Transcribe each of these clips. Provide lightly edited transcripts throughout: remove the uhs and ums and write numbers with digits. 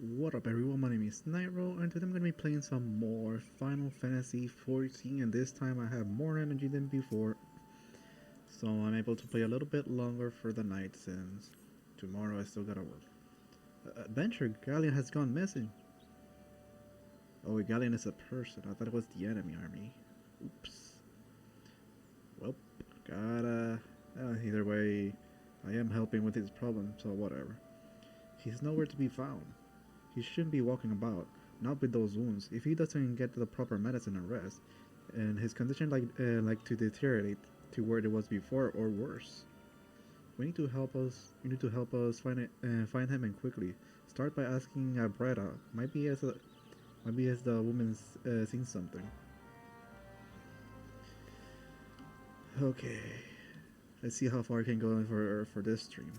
What up everyone, my name is Nightrow and today I'm going to be playing some more Final Fantasy XIV, and this time I have more energy than before, so I'm able to play a little bit longer for the night since tomorrow I still gotta work. Adventure, Gallien has gone missing. Oh, Gallien is a person, I thought it was the enemy army. Oops. Well, gotta... either way, I am helping with his problem, so whatever. He's nowhere to be found. He shouldn't be walking about, not with those wounds. If he doesn't get the proper medicine and rest, and his condition like to deteriorate to where it was before or worse. We need to help us. You need to help us find him and quickly. Start by asking Bretta. Maybe as the woman's seen something. Okay, let's see how far I can go for this stream.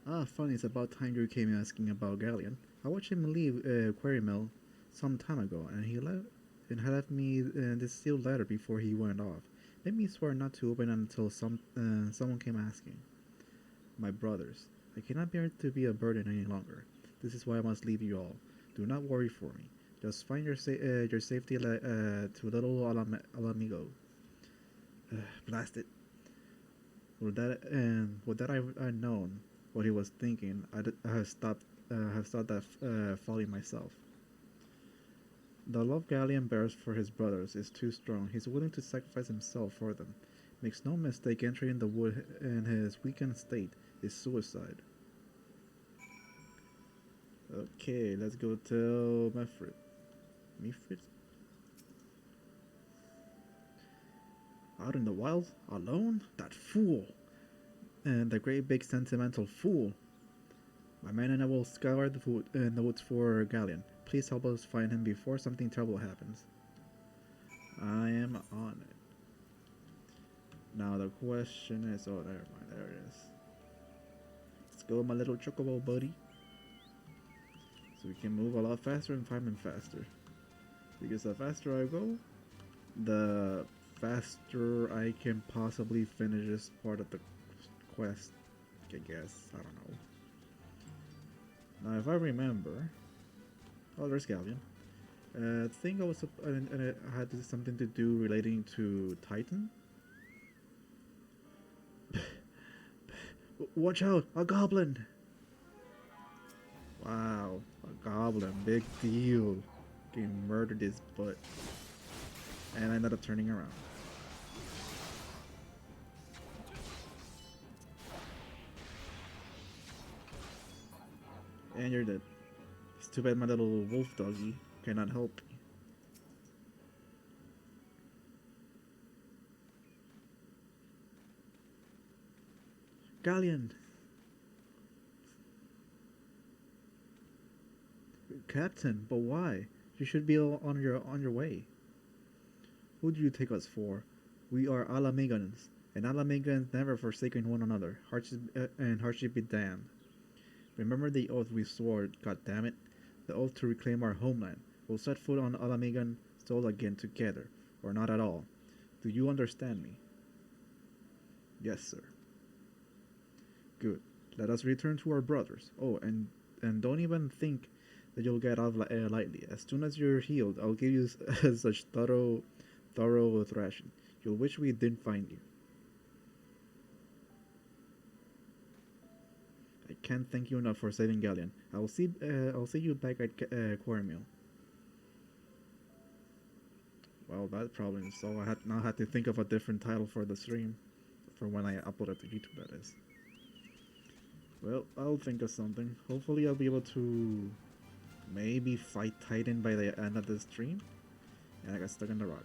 Ah, funny, it's about time you came asking about Gallien. I watched him leave Quarry Mill some time ago, and he left me this sealed letter before he went off. Made me swear not to open it until someone came asking. My brothers, I cannot bear to be a burden any longer. This is why I must leave you all. Do not worry for me. Just find your safety to little Alamigo. Blast it. Would that I'd known what he was thinking, I have stopped that folly myself. The love Gallien bears for his brothers is too strong. He's willing to sacrifice himself for them. Makes no mistake, entering the wood in his weakened state is suicide. Okay, let's go tell Mefrit. Mefrit? Out in the wild? Alone? That fool! And the great big sentimental fool. My man and I will scour the woods for Gallien. Please help us find him before something terrible happens. I am on it. Now the question is, oh, never mind, there it is. Let's go, my little chocobo buddy. So we can move a lot faster and find him faster. Because the faster I go, the faster I can possibly finish this part of the quest, I guess. I don't know. Now, if I remember, oh, there's Gallien. I think it had something to do relating to Titan. Watch out, a goblin! Wow, a goblin, big deal. Getting murdered his butt, and I ended up turning around. And you're dead. It's too bad my little wolf doggy cannot help me. Gallien! Captain, but why? You should be on your way. Who do you take us for? We are Alamegans, and Alamegans never forsaken one another. Hardship be damned. Remember the oath we swore, goddammit. The oath to reclaim our homeland. We'll set foot on Alamegan soil again together, or not at all. Do you understand me? Yes, sir. Good. Let us return to our brothers. Oh, and don't even think that you'll get off lightly. As soon as you're healed, I'll give you such thorough thrashing. You'll wish we didn't find you. I can't thank you enough for saving Gallien. I'll see you back at Quarry Mill. Well, that problem is solved. I now had to think of a different title for the stream, for when I upload it to YouTube. That is. Well, I'll think of something. Hopefully, I'll be able to maybe fight Titan by the end of the stream. And I got stuck in the rock.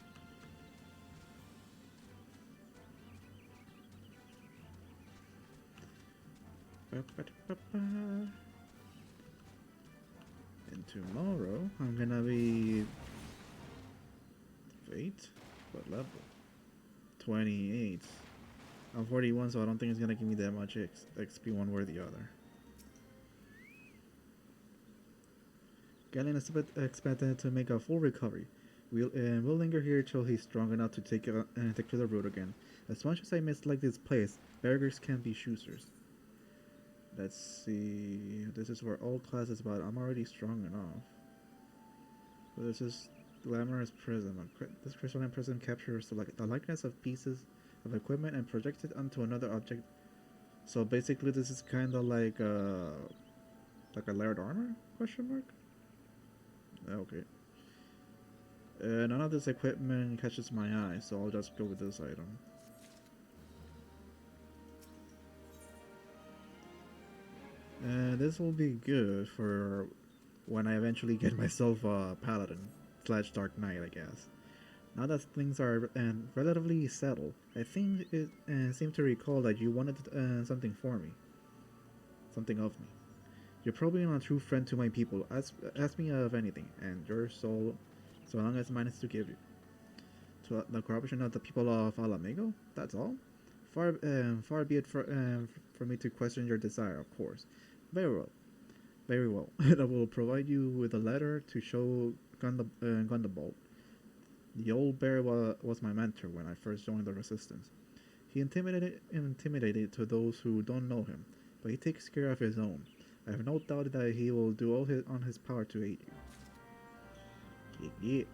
And tomorrow I'm gonna be Fate? What level? 28. I'm 41, so I don't think it's gonna give me that much XP one way or the other. Gallien is expected to make a full recovery. We'll linger here till he's strong enough to take to the road again. As much as I mislike this place, beggars can be choosers. Let's see. This is for all classes, but I'm already strong enough. So this is Glamorous Prism. This crystalline prism captures the likeness of pieces of equipment and projects it onto another object. So basically, this is kind of like a layered armor? Question mark. Okay. None of this equipment catches my eye, so I'll just go with this item. This will be good for when I eventually get myself a paladin slash dark knight, I guess. Now that things are relatively settled, I think it seemed to recall that you wanted something for me, something of me. You're probably not a true friend to my people. Ask me of anything, and your soul, so long as mine is to give you. To the corruption of the people of Alamigo, that's all. Far be it for me to question your desire, of course. Very well. Very well. I will provide you with a letter to show Gundabald. The old bear was my mentor when I first joined the Resistance. He intimidated to those who don't know him, but he takes care of his own. I have no doubt that he will do all on his power to aid you. Yeah.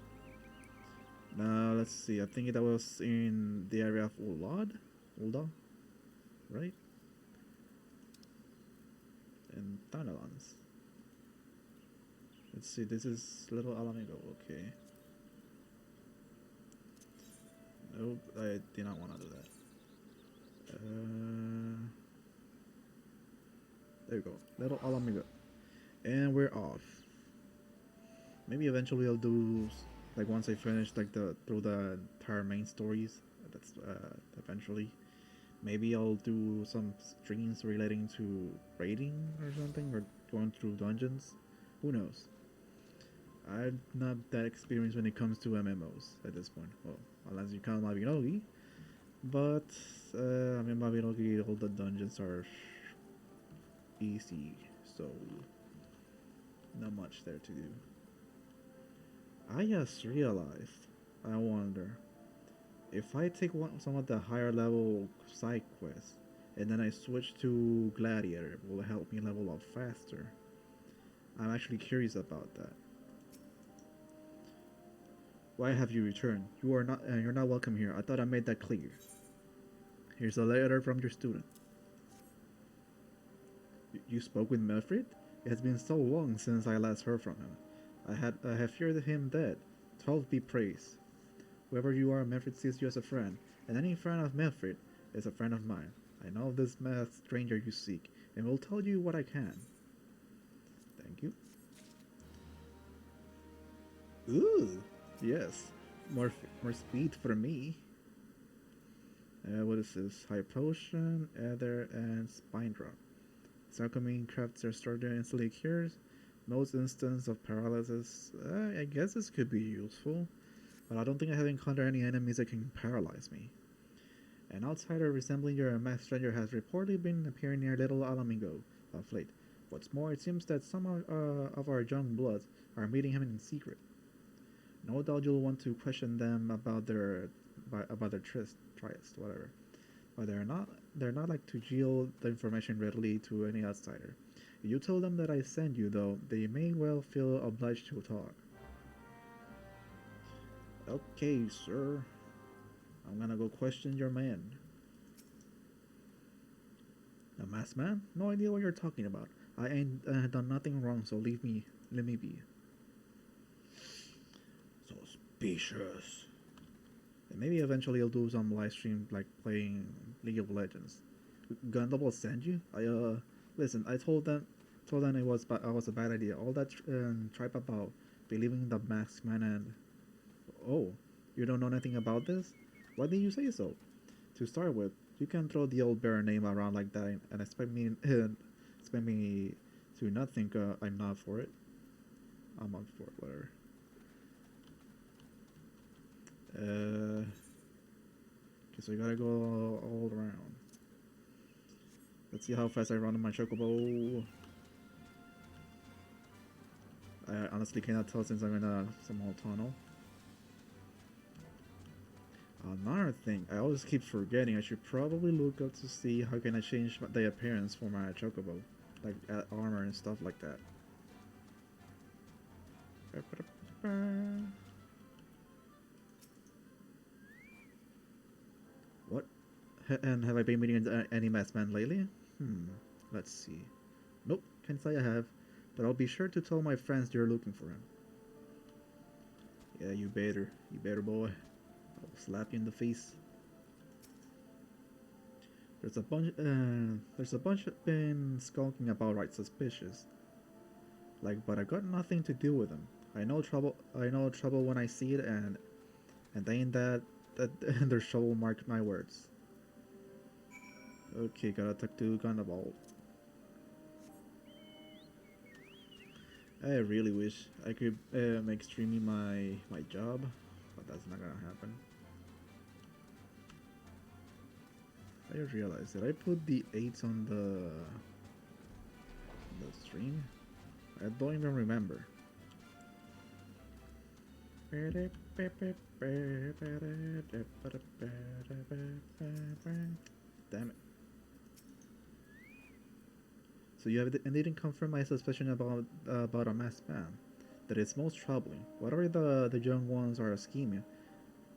Now let's see. I think that was in the area of Ulda, right? And Tanalans. Let's see. This is Little Alamigo. Okay. Nope, I did not want to do that. There we go. Little Alamigo. And we're off. Maybe eventually I'll do, like, once I finish, like, through the entire main stories. That's, eventually. Maybe I'll do some streams relating to raiding or something, or going through dungeons. Who knows? I'm not that experienced when it comes to MMOs at this point. Well, unless you count Mabinogi. But, I mean, Mabinogi, all the dungeons are easy, so not much there to do. I just realized, I wonder, if I take some of the higher level side quests, and then I switch to Gladiator, will it help me level up faster? I'm actually curious about that. Why have you returned? You're not welcome here. I thought I made that clear. Here's a letter from your student. You spoke with Melfred? It has been so long since I last heard from him. I have feared him dead. 12 be praised. Whoever you are, Melfred sees you as a friend, and any friend of Melfred is a friend of mine. I know this masked stranger you seek, and will tell you what I can. Thank you. Ooh, yes. More speed for me. What is this? High potion, ether, and spine drop. Sarcomine crafts are started instantly cures. Most instance of paralysis. I guess this could be useful, but I don't think I have encountered any enemies that can paralyze me. An outsider resembling your masked stranger has reportedly been appearing near Little Alamigo of late. What's more, it seems that some of our young bloods are meeting him in secret. No doubt you'll want to question them about their tryst, whatever. But they're not like to yield the information readily to any outsider. If you tell them that I sent you, though, they may well feel obliged to talk. Okay, sir. I'm gonna go question your man. A masked man? No idea what you're talking about. I ain't done nothing wrong, so let me be. Suspicious. And maybe eventually I'll do some live stream, like playing League of Legends. Gundam will send you? Listen, I told them it was a bad idea. All that tripe about believing the masked man and... Oh, you don't know anything about this? Why didn't you say so? To start with, you can't throw the old bear name around like that and expect me to not think I'm not for it. I'm up for it, whatever. Okay, so you gotta go all around. Let's see how fast I run on my chocobo. I honestly cannot tell since I'm in a small tunnel. Another thing, I always keep forgetting. I should probably look up to see how can I change the appearance for my chocobo, like armor and stuff like that. What? And have I been meeting any masked men lately? Let's see. Nope, can't say I have, but I'll be sure to tell my friends you're looking for him. Yeah, you better, boy. I'll slap you in the face. There's a bunch been skulking about right suspicious. Like, but I got nothing to do with them. I know trouble when I see it, and ain't that there's trouble. Mark my words. Okay, gotta talk to Gundabald. I really wish I could make streaming my job, but that's not gonna happen. I just realized that I put the 8s on the stream. I don't even remember. Damn it. So you have indeed confirmed my suspicion about a masked man. That is most troubling. Whatever the young ones are scheming,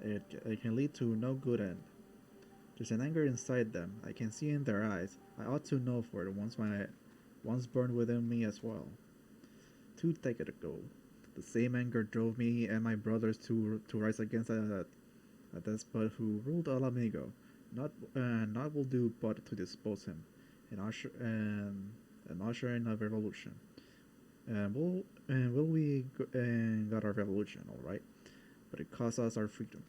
it can lead to no good end. There's an anger inside them. I can see in their eyes. I ought to know for it once burned within me as well. 2 decades ago, the same anger drove me and my brothers to rise against a despot who ruled Alamigo. Not will do but to dispose him, and usher in a revolution. Will we got our revolution, all right? But it cost us our freedom.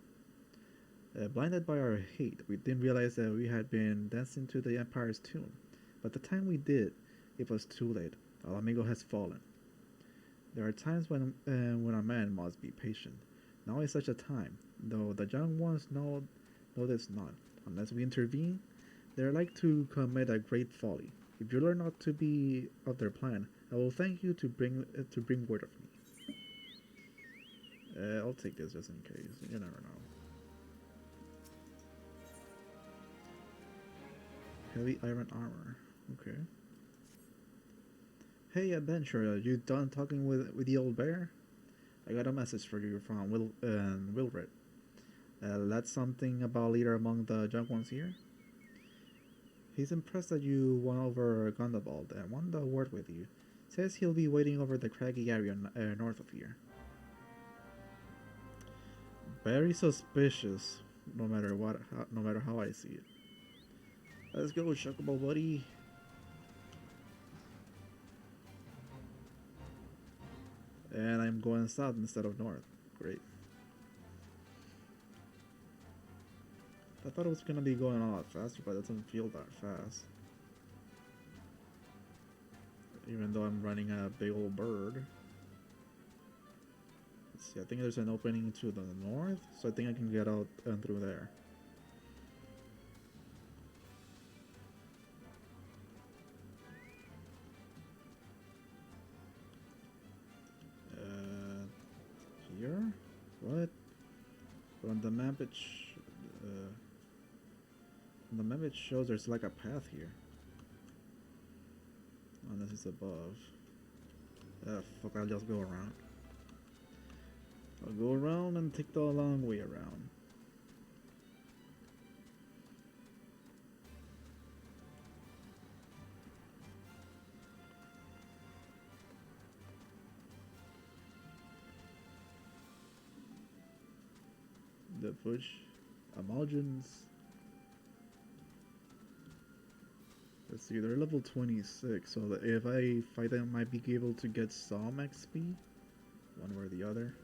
Blinded by our hate, we didn't realize that we had been dancing to the Empire's tune. But the time we did, it was too late. Alamigo has fallen. There are times when a man must be patient. Now is such a time, though the young ones know this not. Unless we intervene, they are like to commit a great folly. If you learn not to be of their plan, I will thank you to bring word of me. I'll take this just in case. You never know. Heavy iron armor. Okay. Hey, adventurer, you done talking with the old bear? I got a message for you from Wilred. That's something about leader among the young ones here. He's impressed that you won over Gundabald and wanted a word with you. Says he'll be waiting over the craggy area north of here. Very suspicious, no matter how I see it. Let's go, Chocobo buddy. And I'm going south instead of north. Great. I thought it was gonna be going a lot faster, but it doesn't feel that fast. Even though I'm running a big old bird. Let's see, I think there's an opening to the north, so I think I can get out and through there. Here? What? But on the map it shows there's like a path here. Unless it's above. Fuck, I'll just go around. I'll go around and take the long way around. The push. Emulsions. Let's see, they're level 26, so that if I fight them, I might be able to get some XP. One way or the other.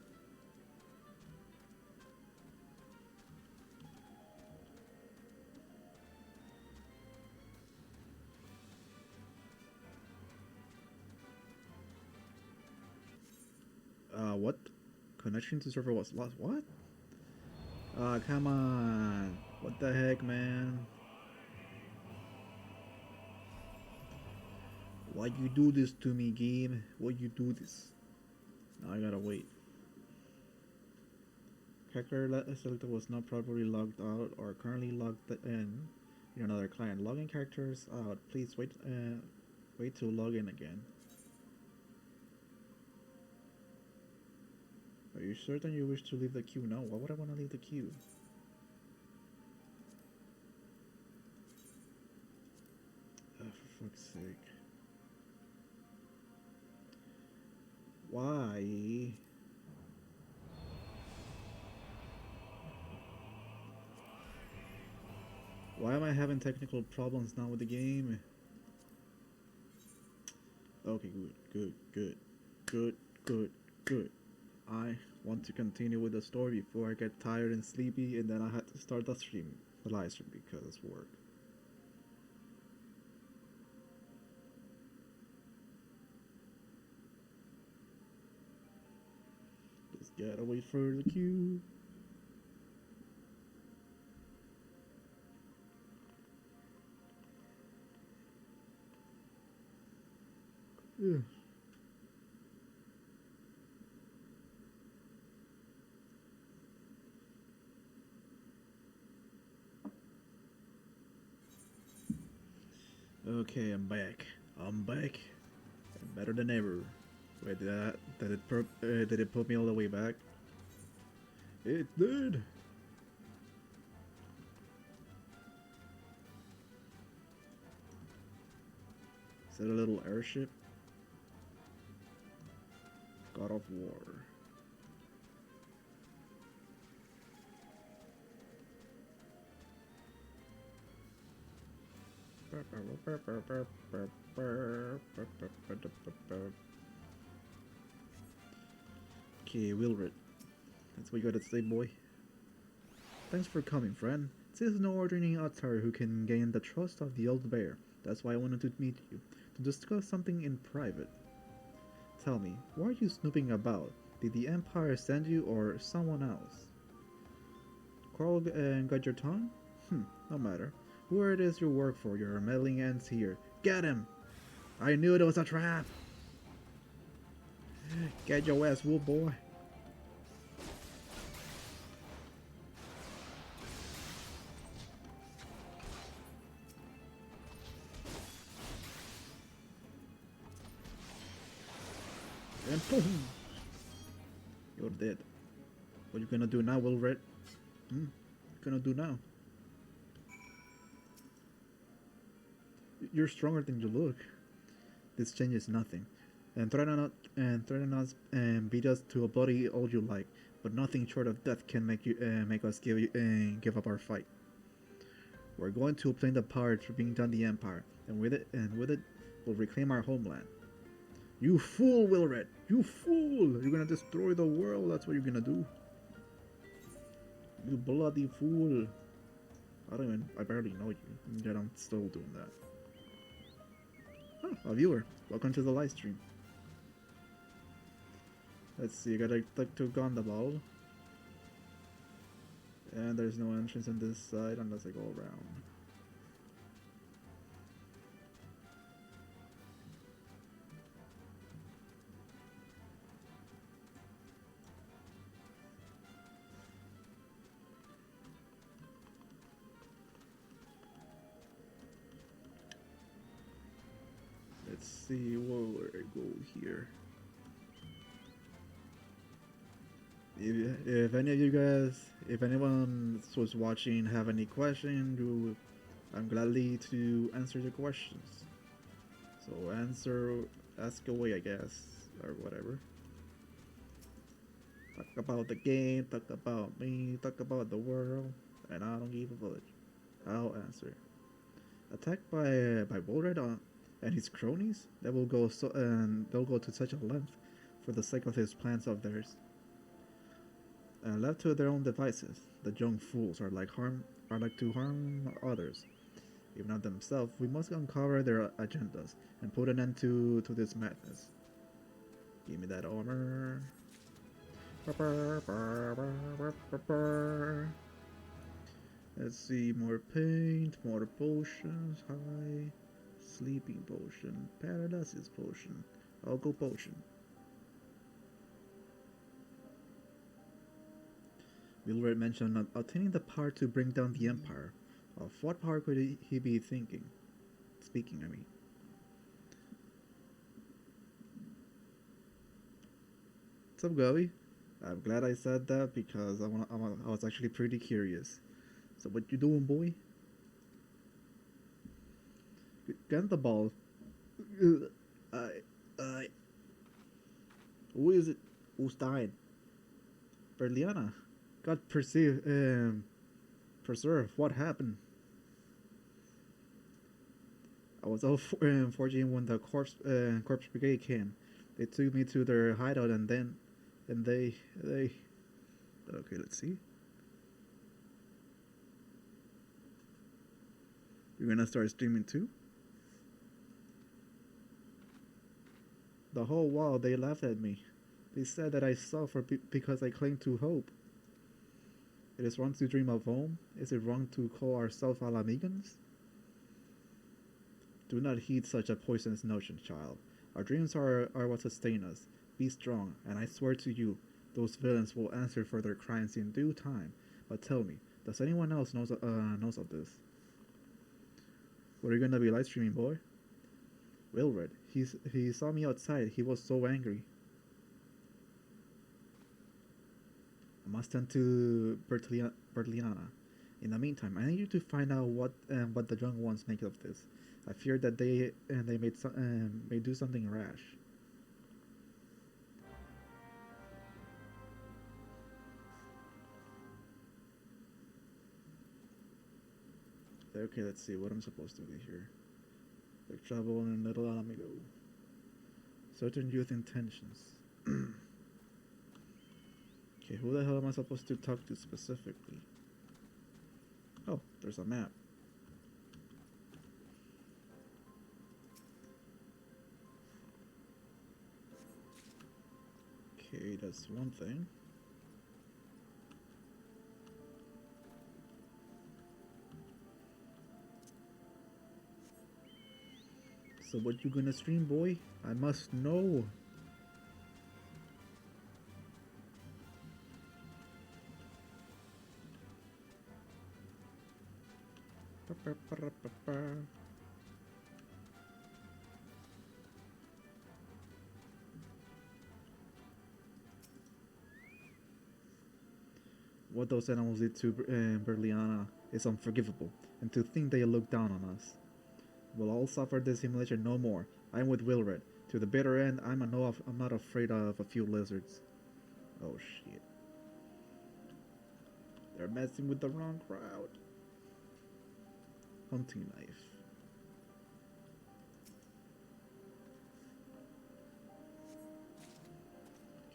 What? Connection to server was lost. What? Come on. What the heck, man? Why you do this to me, game? Why you do this? Now I gotta wait. character selector was not properly logged out or currently logged in another client. Logging characters out. Please wait to log in again. Are you certain you wish to leave the queue? No, why would I want to leave the queue? For fuck's sake. Why? Why am I having technical problems now with the game? Okay, good. I want to continue with the story before I get tired and sleepy, and then I had to start the live stream because work. Just gotta wait for the queue. Yeah. Okay, I'm back. I'm better than ever. Wait, did it put me all the way back? It did. Is that a little airship? God of War. Okay, Wilred. That's what you gotta say, boy. Thanks for coming, friend. This is no ordinary Attar who can gain the trust of the old bear. That's why I wanted to meet you, to discuss something in private. Tell me, why are you snooping about? Did the Empire send you or someone else? Quarrel and got your tongue? No matter. Whoever it is you work for, your meddling ends here. Get him! I knew it was a trap! Get your ass whooped, boy. And boom! You're dead. What you gonna do now, Wilred? What you gonna do now? You're stronger than you look. This changes nothing. And threaten us and beat us to a bloody all you like, but nothing short of death can make us give up our fight. We're going to obtain the power to bring down the Empire, and with it, we'll reclaim our homeland. You fool, Wilred! You fool! You're gonna destroy the world. That's what you're gonna do. You bloody fool! I barely know you, and yet I'm still doing that. Oh, a viewer. Welcome to the live stream. Let's see, you gotta talk to Gondabal. And there's no entrance on this side unless I go around. Let's see where I go here. If any of you guys, if anyone was watching, have any questions, I'm gladly to answer your questions. So ask away, I guess, or whatever. Talk about the game, talk about me, talk about the world, and I don't give a fudge. I'll answer. Attacked by Wilred and his cronies, they'll go to such a length for the sake of his plans of theirs. Left to their own devices, the young fools are like to harm others, if not themselves. We must uncover their agendas and put an end to this madness. Give me that armor. Let's see, more paint, more potions, high, sleeping potion, paralysis potion, I'll go potion. Wilred mentioned obtaining the power to bring down the Empire. Of what power could he be thinking? Speaking, I mean. What's up, Gabi? I'm glad I said that because I was actually pretty curious. So what you doing, boy? Get the ball. I, I. Who is it? Who's died? Berliana. God preserve. What happened? I was all fortunate when the corpse brigade came. They took me to their hideout and they. Okay, let's see. You're gonna start streaming too? The whole while they laughed at me. They said that I suffer because I claim to hope. It is wrong to dream of home. Is it wrong to call ourselves Alamigans? Do not heed such a poisonous notion, child. Our dreams are what sustain us. Be strong, and I swear to you, those villains will answer for their crimes in due time. But tell me, does anyone else knows of this? What are you gonna be live streaming, boy? Wilred, he saw me outside. He was so angry. I must tend to Bertliana. In the meantime, I need you to find out what the young ones make of this. I fear that they may do something rash. Okay, let's see what I'm supposed to do here. Like travel and little amigo. Certain youth intentions. Okay, who the hell am I supposed to talk to specifically? Oh, there's a map. Okay, that's one thing. So what you gonna stream, boy? I must know. What those animals did to Berliana is unforgivable, and to think they look down on us. We'll all suffer this humiliation no more. I'm with Wilred. To the bitter end, I'm not afraid of a few lizards. Oh shit. They're messing with the wrong crowd. Hunting knife.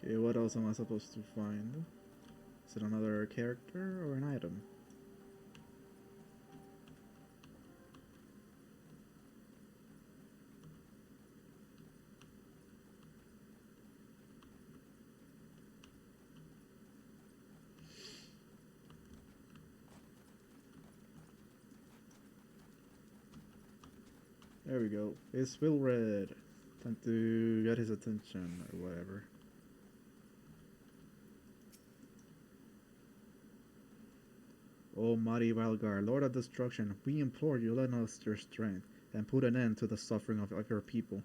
Okay, what else am I supposed to find? Is it another character or an item? There we go. It's Wilred. Time to get his attention or whatever. O mighty Valgar, Lord of Destruction, we implore you lend us your strength and put an end to the suffering of your people.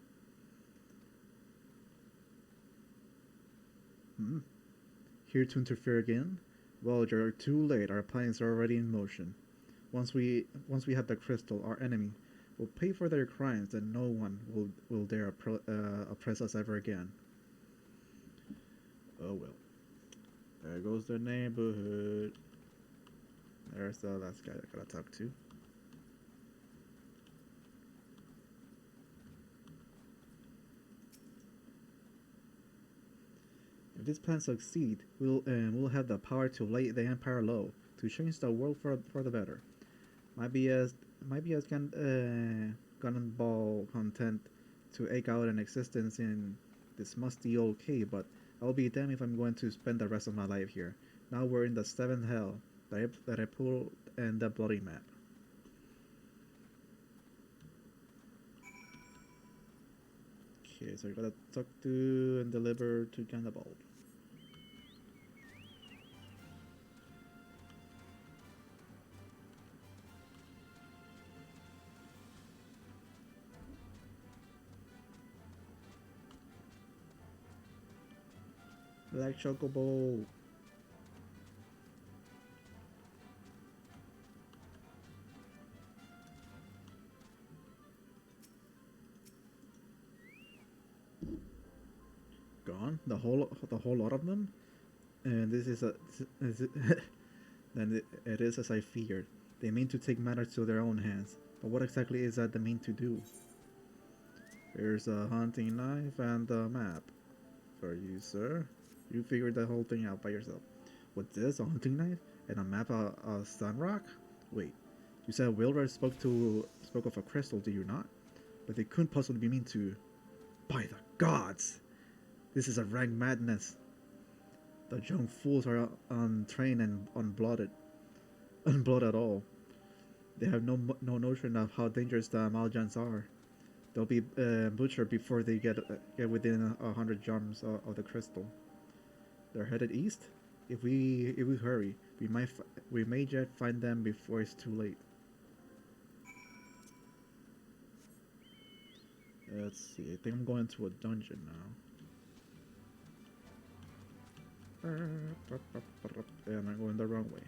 Here to interfere again? Well, you're too late. Our plans are already in motion. Once we have the crystal, our enemy will pay for their crimes, and no one will dare oppress us ever again. Oh well. There goes the neighborhood. There's the last guy I gotta talk to. If this plan succeeds, we'll have the power to lay the Empire low, to change the world for the better. Might be as Gunnball content to egg out an existence in this musty old cave, but I'll be damned if I'm going to spend the rest of my life here. Now we're in the seventh hell that I pulled in the bloody map. Okay, so I gotta talk to and deliver to Gannibal. Black Chocobo. Gone? The whole lot of them? And this is a then it is as I feared. They mean to take matters to their own hands. But what exactly is that they mean to do? Here's a hunting knife and a map. For you, sir. You figured the whole thing out by yourself. What's this? A hunting knife? And a map of Sunrock? Wait. You said Wilbur spoke of a crystal, did you not? But they couldn't possibly mean to. By the gods! This is a rank madness. The young fools are untrained and unblooded at all. They have no notion of how dangerous the Maljans are. They'll be butchered before they get within 100 yards of the crystal. They're headed east. If we hurry, we may yet find them before it's too late. Let's see. I think I'm going to a dungeon now. And I'm going the wrong way.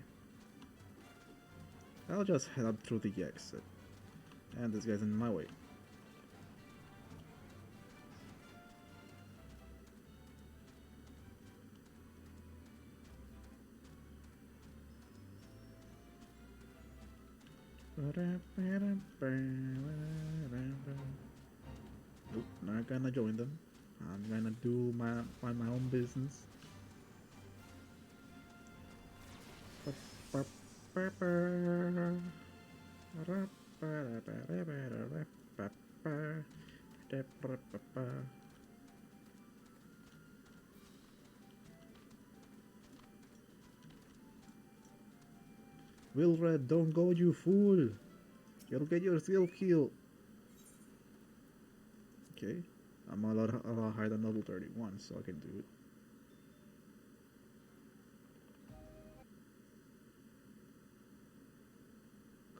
I'll just head up through the exit. And this guy's in my way. Nope, not gonna join them. I'm gonna do my own business. Wilred, don't go, you fool! You'll get yourself killed. Okay, I'm a lot higher than level 31, so I can do it.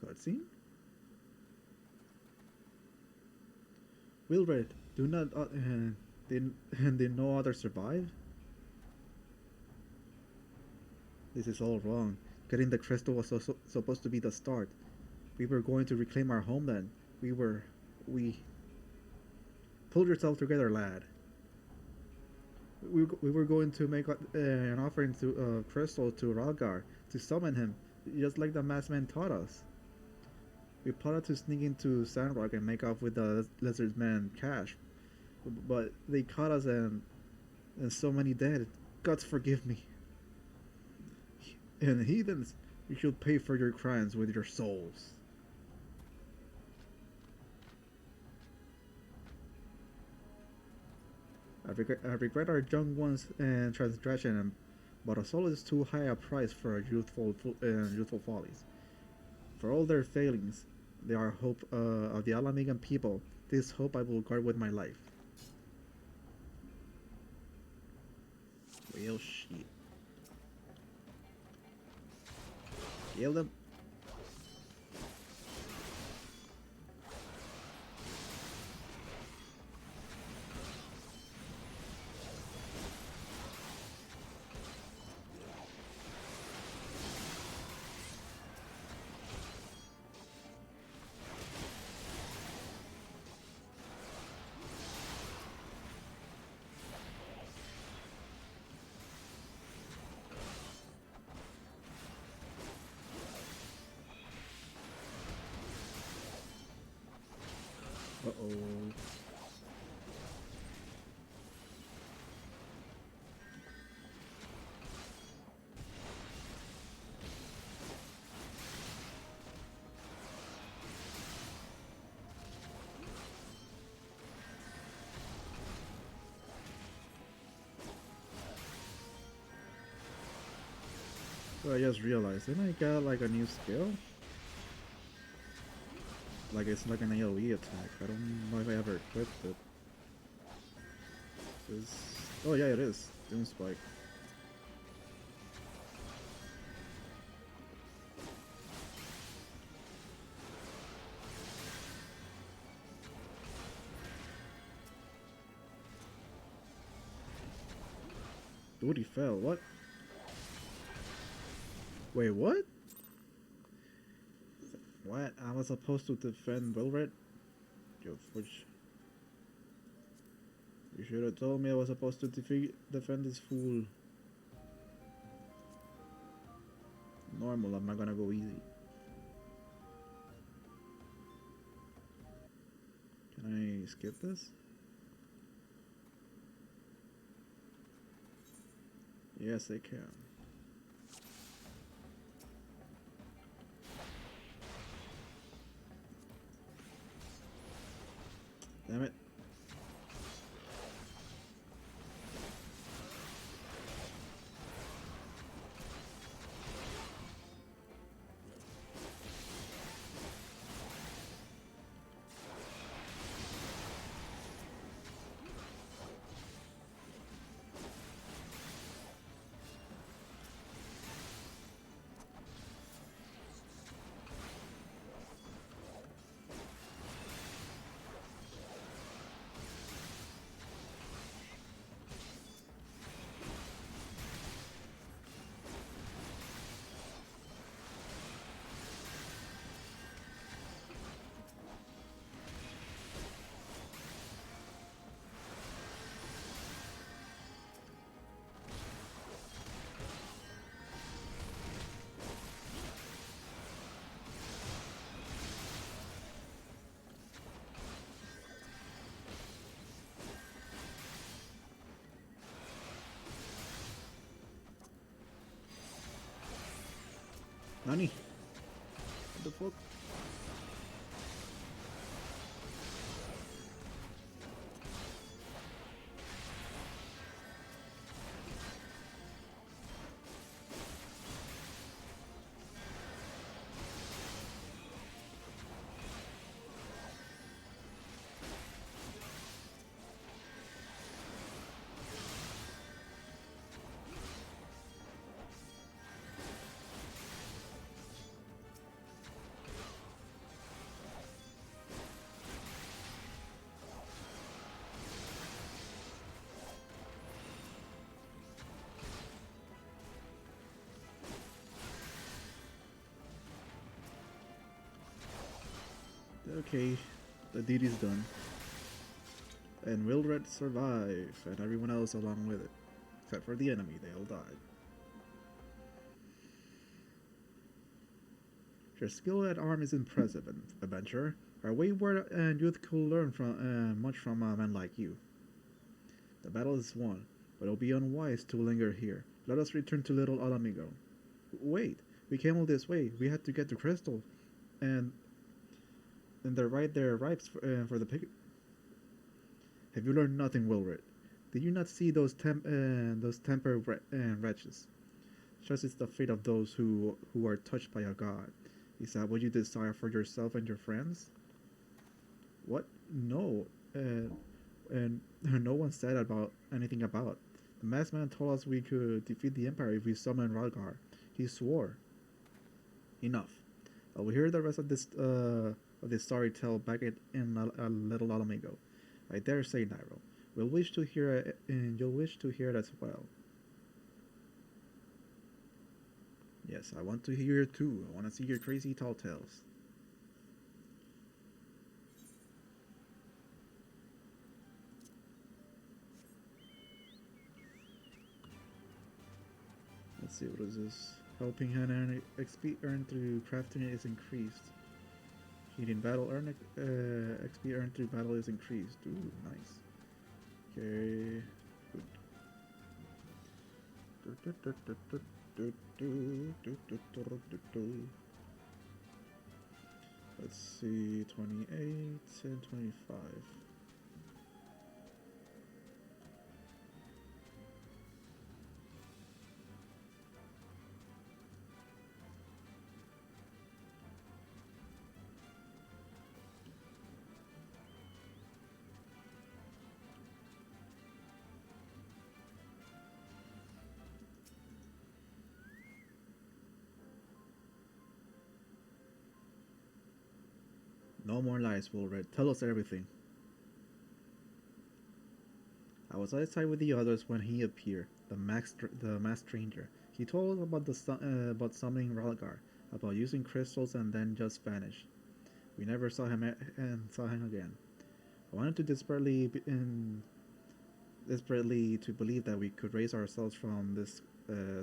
Cutscene? Wilred, do not. Did no others survive? This is all wrong. Getting the crystal was supposed to be the start. We were going to reclaim our homeland. We. Pull yourself together, lad. We were going to make an offering to crystal to Ralgar to summon him, just like the masked man taught us. We plotted to sneak into Sandrock and make off with the lizard man Cash, but they caught us and so many dead. Gods forgive me. And heathens, you should pay for your crimes with your souls. I regret our young ones and transgression, but a soul is too high a price for our youthful follies. For all their failings, they are hope of the Alamigan people. This hope I will guard with my life. Well, shit. Kill them. Uh-oh. So I just realized, didn't I get like a new skill? Like it's like an AoE attack. I don't know if I ever equipped it. Oh yeah, it is. Doom Spike. Dude, he fell. What? Wait, what? What? I was supposed to defend Wilred? You fudge. You should have told me I was supposed to defend this fool. Normal, I'm not gonna go easy. Can I skip this? Yes, I can. Damn it. Nani? What the fuck? Okay, the deed is done. And Wildred survived, and everyone else along with it. Except for the enemy, they all died. Your skill at arm is impressive, adventurer. Our wayward and youth could learn much from a man like you. The battle is won, but it will be unwise to linger here. Let us return to Little Alamigo. Wait, we came all this way. We had to get the crystal, and they're right there, ripe for the pick. Have you learned nothing, Wilred? Did you not see those temper wretches? Such is the fate of those who are touched by a god. Is that what you desire for yourself and your friends? What? No. And no one said anything about. The masked man told us we could defeat the Empire if we summoned Ralgar. He swore. Enough. I will hear the rest of this story tale back in a Little Alamigo. I dare say, Nightrow, will wish to hear it, and you'll wish to hear it as well. Yes, I want to hear it too. I want to see your crazy tall tales. Let's see, what is this? Helping hand earn XP earned through crafting is increased. Heating battle XP earned through battle is increased. Ooh, nice. Okay. Let's see, 28 and 25. No more lies, Wilred. Tell us everything. I was outside with the others when he appeared, the masked stranger. He told us about about summoning Ralgar, about using crystals, and then just vanished. We never saw him again. I wanted to desperately to believe that we could raise ourselves from this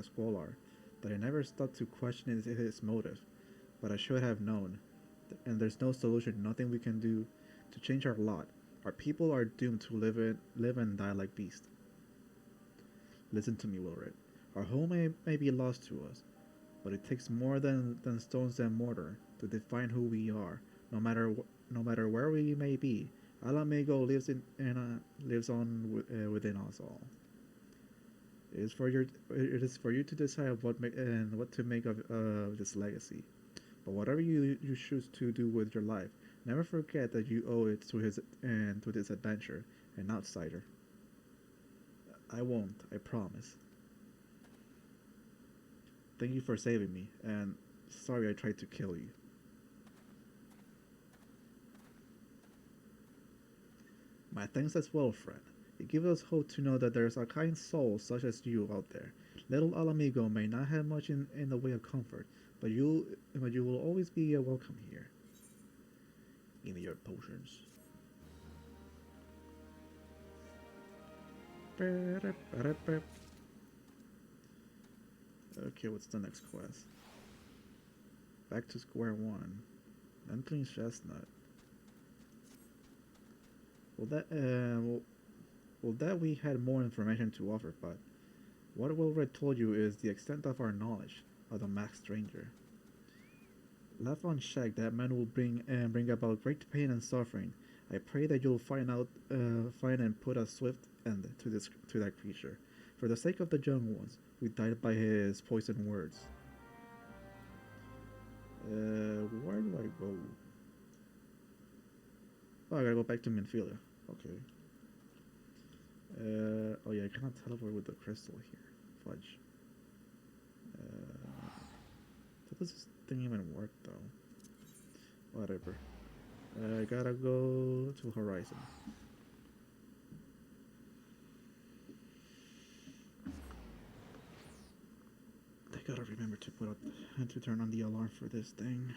squalor, that I never stopped to question his motive. But I should have known. And there's no solution, nothing we can do to change our lot. Our people are doomed to live and die like beasts. Listen to me, Wilred. Our home may be lost to us, but it takes more than stones and mortar to define who we are, no matter where we may be. Alamigo lives on within us all. It is for you to decide what to make of this legacy. But whatever you choose to do with your life, never forget that you owe it to this adventure, an outsider. I won't, I promise. Thank you for saving me, and sorry I tried to kill you. My thanks as well, friend. It gives us hope to know that there's a kind soul such as you out there. Little Alamigo may not have much in the way of comfort, but you will always be welcome here. Give me your potions. Okay, what's the next quest? Back to square one. Entering Chestnut. Well, that we had more information to offer, but what Wilred told you is the extent of our knowledge of the Max Stranger. Left unchecked, that man will bring about great pain and suffering. I pray that you'll find and put a swift end to that creature. For the sake of the young ones, who died by his poisoned words. Where do I go? Oh, I gotta go back to Minfilia. Okay. Oh yeah, I cannot teleport with the crystal here. Fudge. Does this thing even work though? Whatever. I gotta go to Horizon. I gotta remember to turn on the alarm for this thing.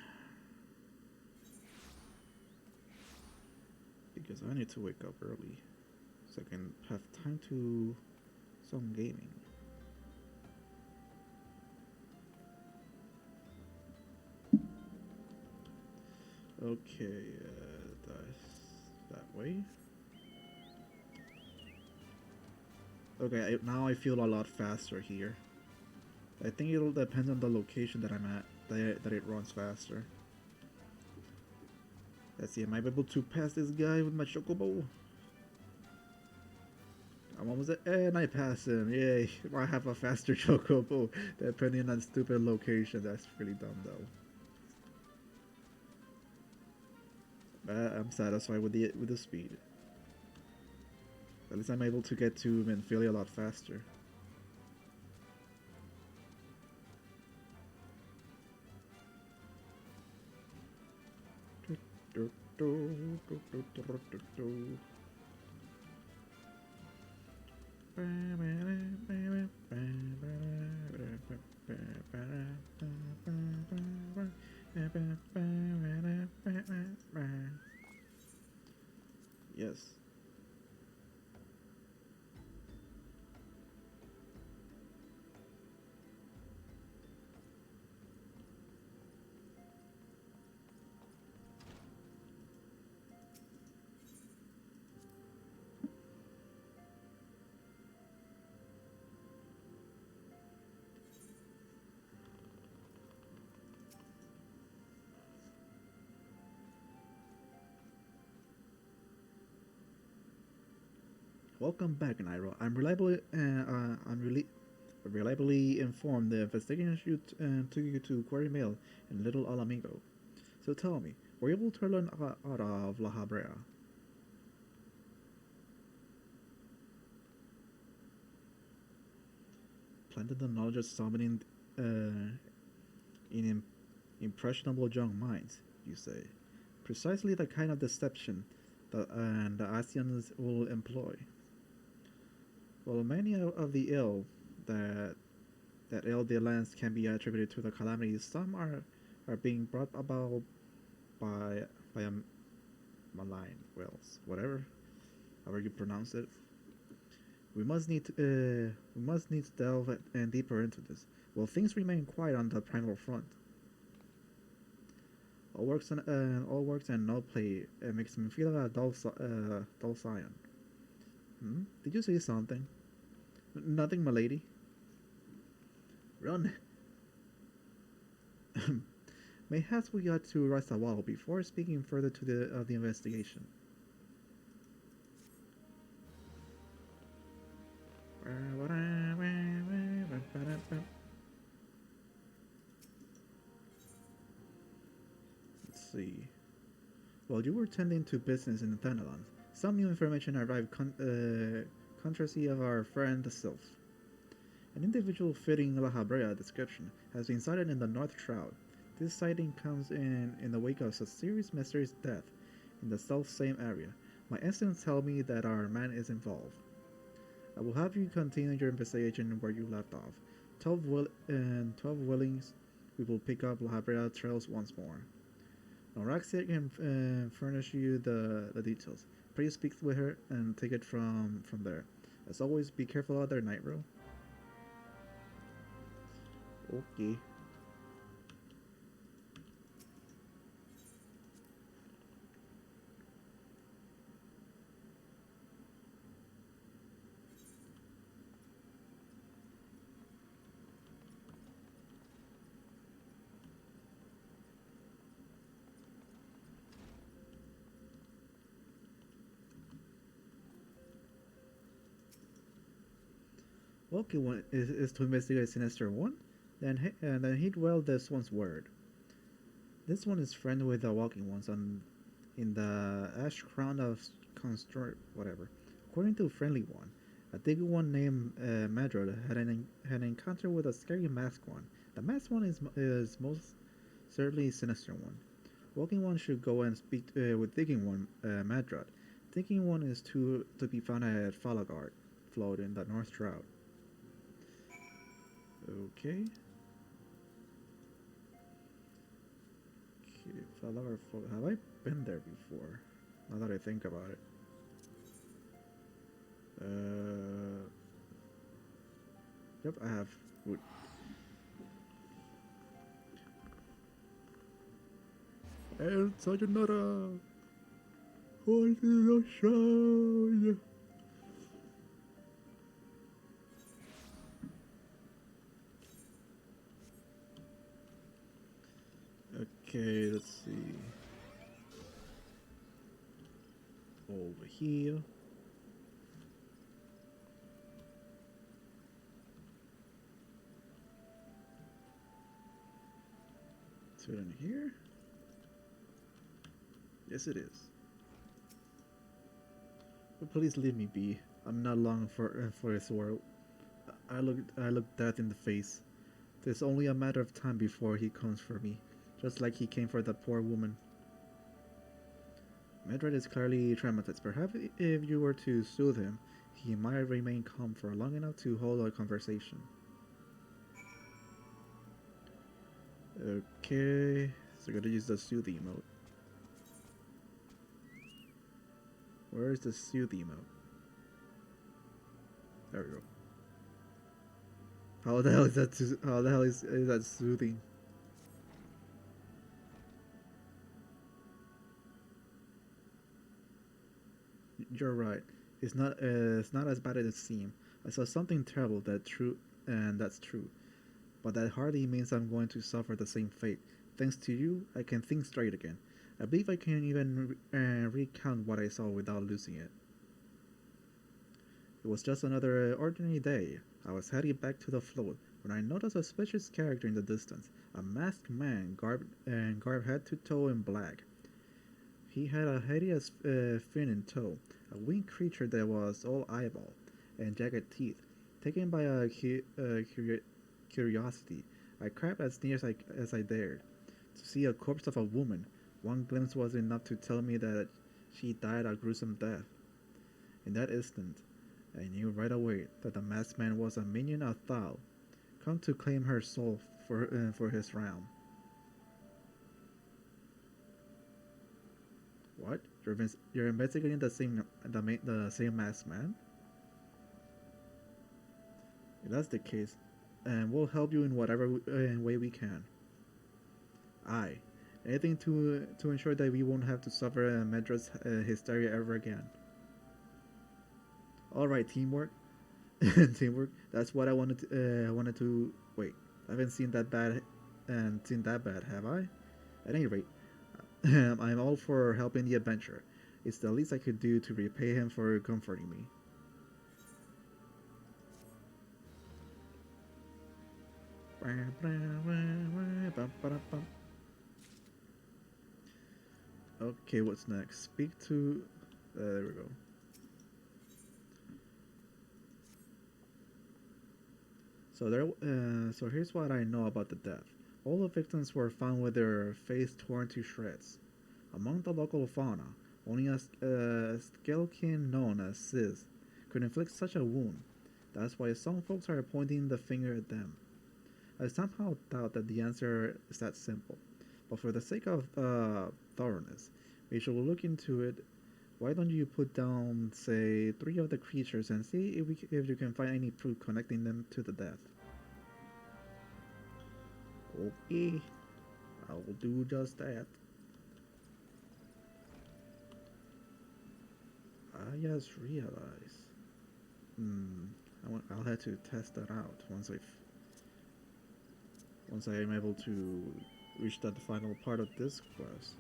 Because I need to wake up early so I can have time to some gaming. Okay, that's that way. Okay, now I feel a lot faster here. I think it'll depend on the location that I'm at that it runs faster. Let's see, am I able to pass this guy with my chocobo? I'm almost there, and I pass him. Yay! I have a faster chocobo, depending on stupid location. That's really dumb, though. I'm satisfied with the speed. At least I'm able to get to Minfilia a lot faster. Yes. Welcome back, Nightrow. Reliably informed the investigation took you to Quarry Mill in Little Alamigo. So tell me, were you able to learn out of La Habrea? Planted the knowledge of summoning in impressionable young minds, you say. Precisely the kind of deception that the Asians will employ. Well, many of the ill that that ill the lands can be attributed to the calamities. Some are being brought about by a malign wills, whatever, however you pronounce it. We must need to delve deeper into this. While things remain quiet on the primal front, all works and no play. It makes me feel like a dull scion. Hmm? Did you say something? Nothing, milady. Run. Mayhaps we ought to rest a while before speaking further to the investigation. Let's see. While you were tending to business in the Thanalands, some new information arrived courtesy of our friend the Sylph. An individual fitting La Habrea description has been sighted in the North Shroud. This sighting comes in the wake of a serious mysterious death in the self-same area. My instincts tell me that our man is involved. I will have you continue your investigation where you left off. 12 willings, we will pick up La Habrea trails once more. Noraxia can furnish you the details. Please speak with her and take it from there. As always, be careful out there, Nightrow. Okay. Okay, one is to investigate Sinister 1, then heed well this one's word. This one is friend with the Walking Ones in the Ash Crown of Construct, whatever. According to Friendly One, a digger one named Madrod had an encounter with a scary masked one. The masked one is most certainly Sinister One. Walking One should go and speak with Digging One, Madrod. Digging One is to be found at Falagard, float in the North Shroud. Okay. Okay, Falagard float. Have I been there before? Now that I think about it. Yep, I have. Wood. El Sayonara! Hold the shine! Okay, let's see. Over here. Is it in here? Yes, it is. But please leave me be. I'm not long for this world. I look death in the face. It's only a matter of time before he comes for me, just like he came for that poor woman. Medred is clearly traumatized. Perhaps if you were to soothe him, he might remain calm for long enough to hold a conversation. Okay, so I'm gonna use the soothe emote. Where is the soothe emote? There we go. How the hell is that? How the hell is that soothing? You're right. It's not as bad as it seems. I saw something terrible that's true. But that hardly means I'm going to suffer the same fate. Thanks to you, I can think straight again. I believe I can even recount what I saw without losing it. It was just another ordinary day. I was heading back to the float when I noticed a suspicious character in the distance. A masked man, garbed head to toe in black. He had a hideous fin in tow, a winged creature that was all eyeball and jagged teeth. Taken by a curiosity, I crept as near as I dared. To see a corpse of a woman, one glimpse was enough to tell me that she died a gruesome death. In that instant, I knew right away that the masked man was a minion of Thal, come to claim her soul for his realm. What? You're investigating the same masked man? If that's the case, and we'll help you in whatever way we can. Aye, anything to ensure that we won't have to suffer Medra's hysteria ever again. All right, teamwork. Teamwork. That's what I wanted to. Wait, I haven't seen that bad, have I? At any rate, I'm all for helping the adventurer. It's the least I could do to repay him for comforting me. Okay, what's next? Speak to. There we go. So here's what I know about the death. All the victims were found with their face torn to shreds. Among the local fauna, only a skeleton known as Sis could inflict such a wound. That's why some folks are pointing the finger at them. I somehow doubt that the answer is that simple, but for the sake of thoroughness, we should look into it. Why don't you put down, say, 3 of the creatures and see if you can find any proof connecting them to the death? Okay, I will do just that. I just realized. I'll have to test that out once I am able to reach that final part of this quest.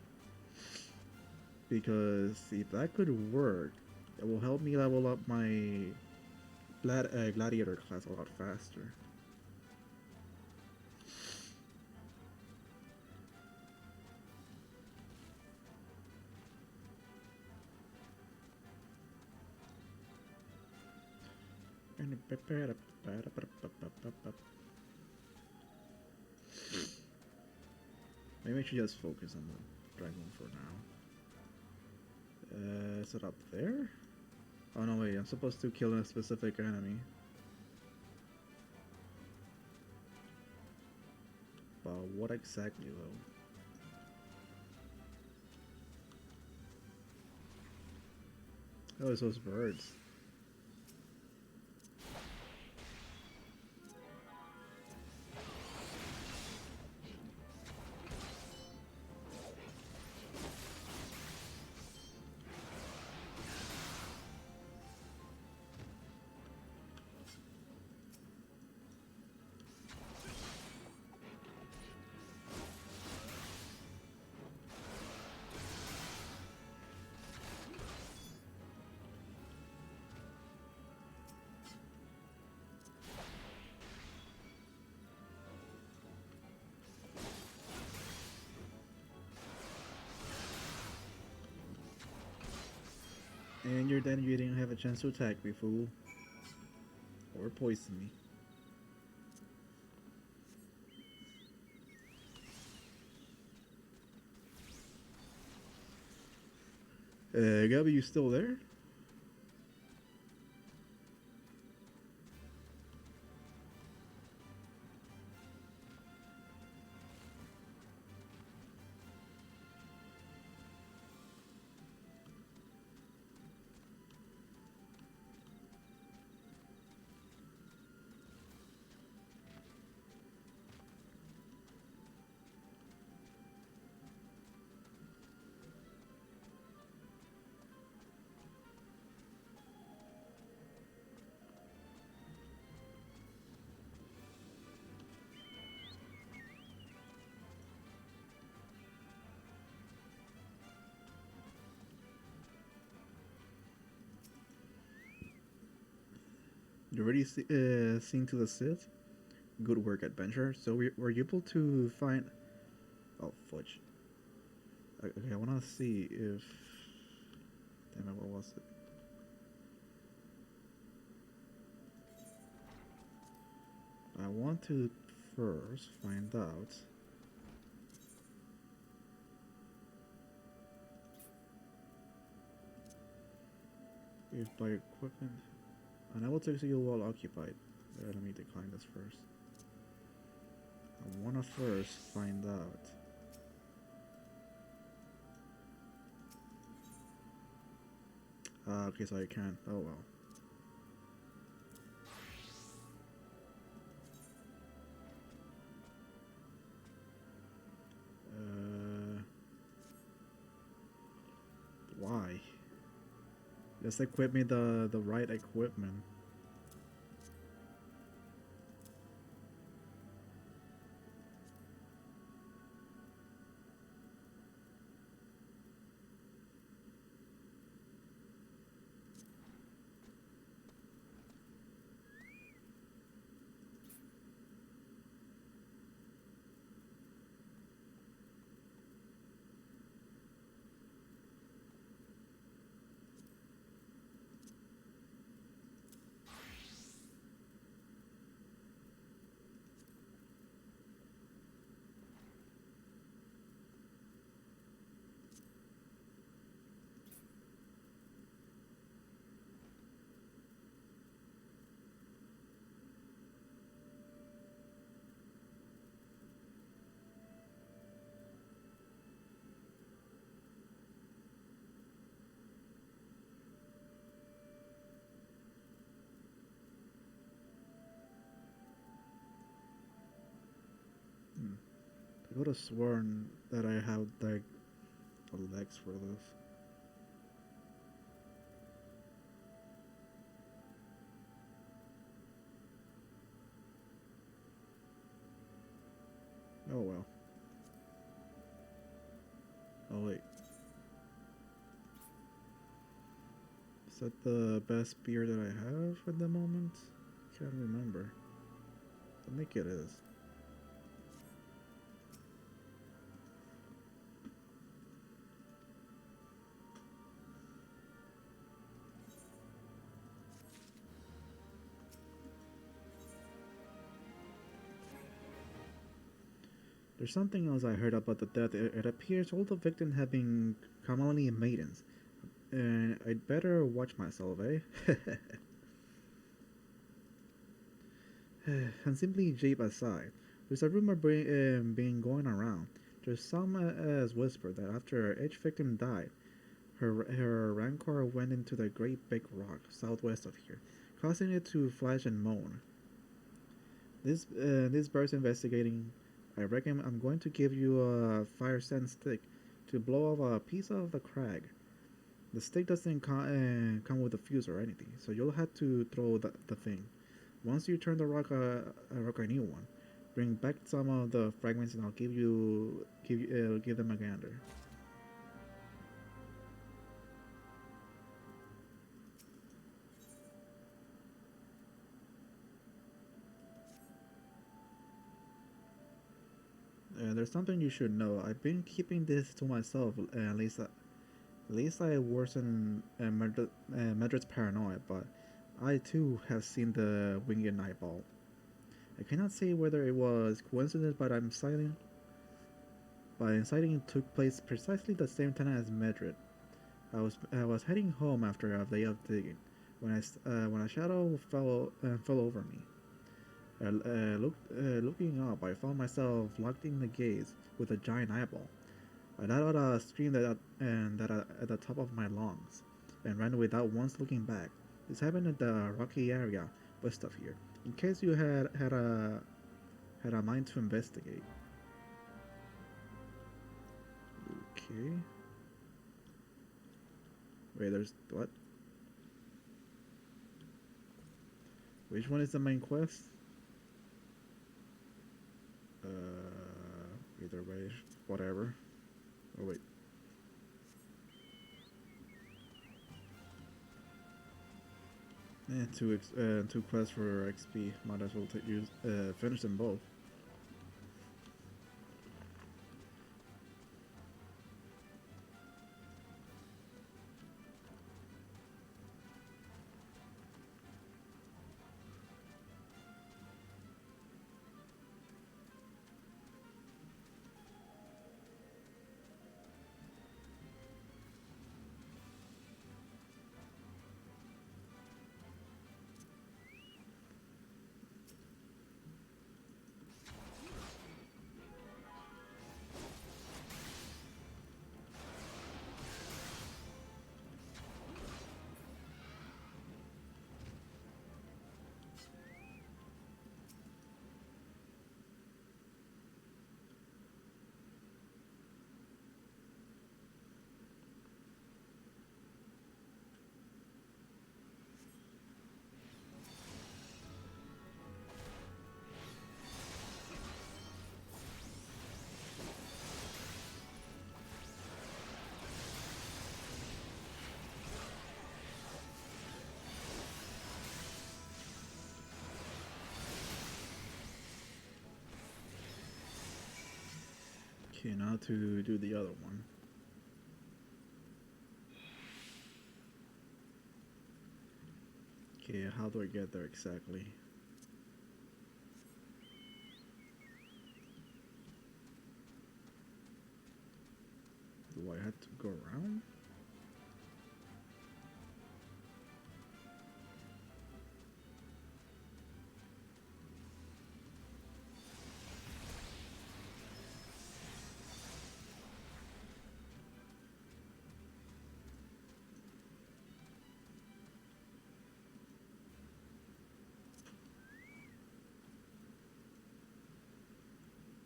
Because if that could work, it will help me level up my gladiator class a lot faster. Maybe I should just focus on the dragon for now. Is it up there? Oh no, wait, I'm supposed to kill a specific enemy. But what exactly though? Oh, it's those birds. And you're dead, you didn't have a chance to attack me, fool. Or poison me. Gabby, you still there? You already seen to the Sith? Good work, adventurer. So were you able to find... Oh, fudge. Okay, I want to see if... Damn it, what was it? I want to first find out... if by equipment... Unable to execute while occupied. Let me decline this first. I wanna first find out. Okay, so I can't. Oh well. Why? Just equip me the right equipment. I could have sworn that I have like the legs for this. Oh well. Oh wait. Is that the best beer that I have at the moment? Can't remember. I think it is. There's something else I heard about the death. It appears all the victims have been commonly maidens. And I'd better watch myself, eh? And simply jape aside. There's a rumor being going around. There's some as whisper that after each victim died, her rancor went into the great big rock southwest of here, causing it to flash and moan. This bears investigating. I reckon I'm going to give you a fire sand stick to blow off a piece of the crag. The stick doesn't come with a fuse or anything, so you'll have to throw the thing. Once you turn the rock a new one. Bring back some of the fragments, and I'll give them a gander. There's something you should know. I've been keeping this to myself, at least I worsen Medred's paranoia, but I too have seen the winged nightball. I cannot say whether it was coincidence, but inciting took place precisely the same time as Medred. I was heading home after a day of digging when a shadow fell over me. Looking up, I found myself locked in the gaze with a giant eyeball. I let out a scream at the top of my lungs, and ran without once looking back. This happened in the rocky area west of here. In case you had a mind to investigate. Okay. Wait, there's what? Which one is the main quest? Either way, whatever. Oh wait. Two quests for XP. Might as well finish them both. Okay, now to do the other one. Okay, how do I get there exactly? Do I have to go around?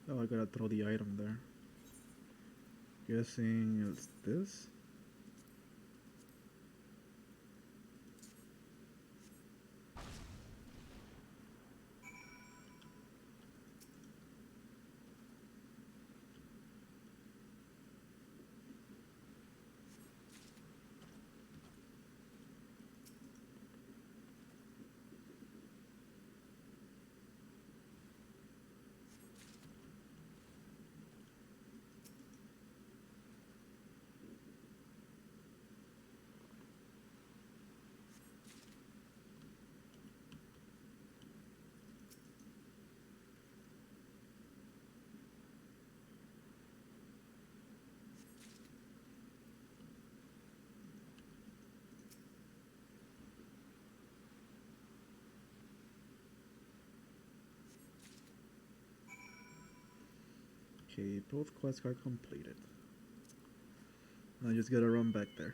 Oh, I gotta throw the item there. Guessing it's this? Okay, both quests are completed. I just gotta run back there.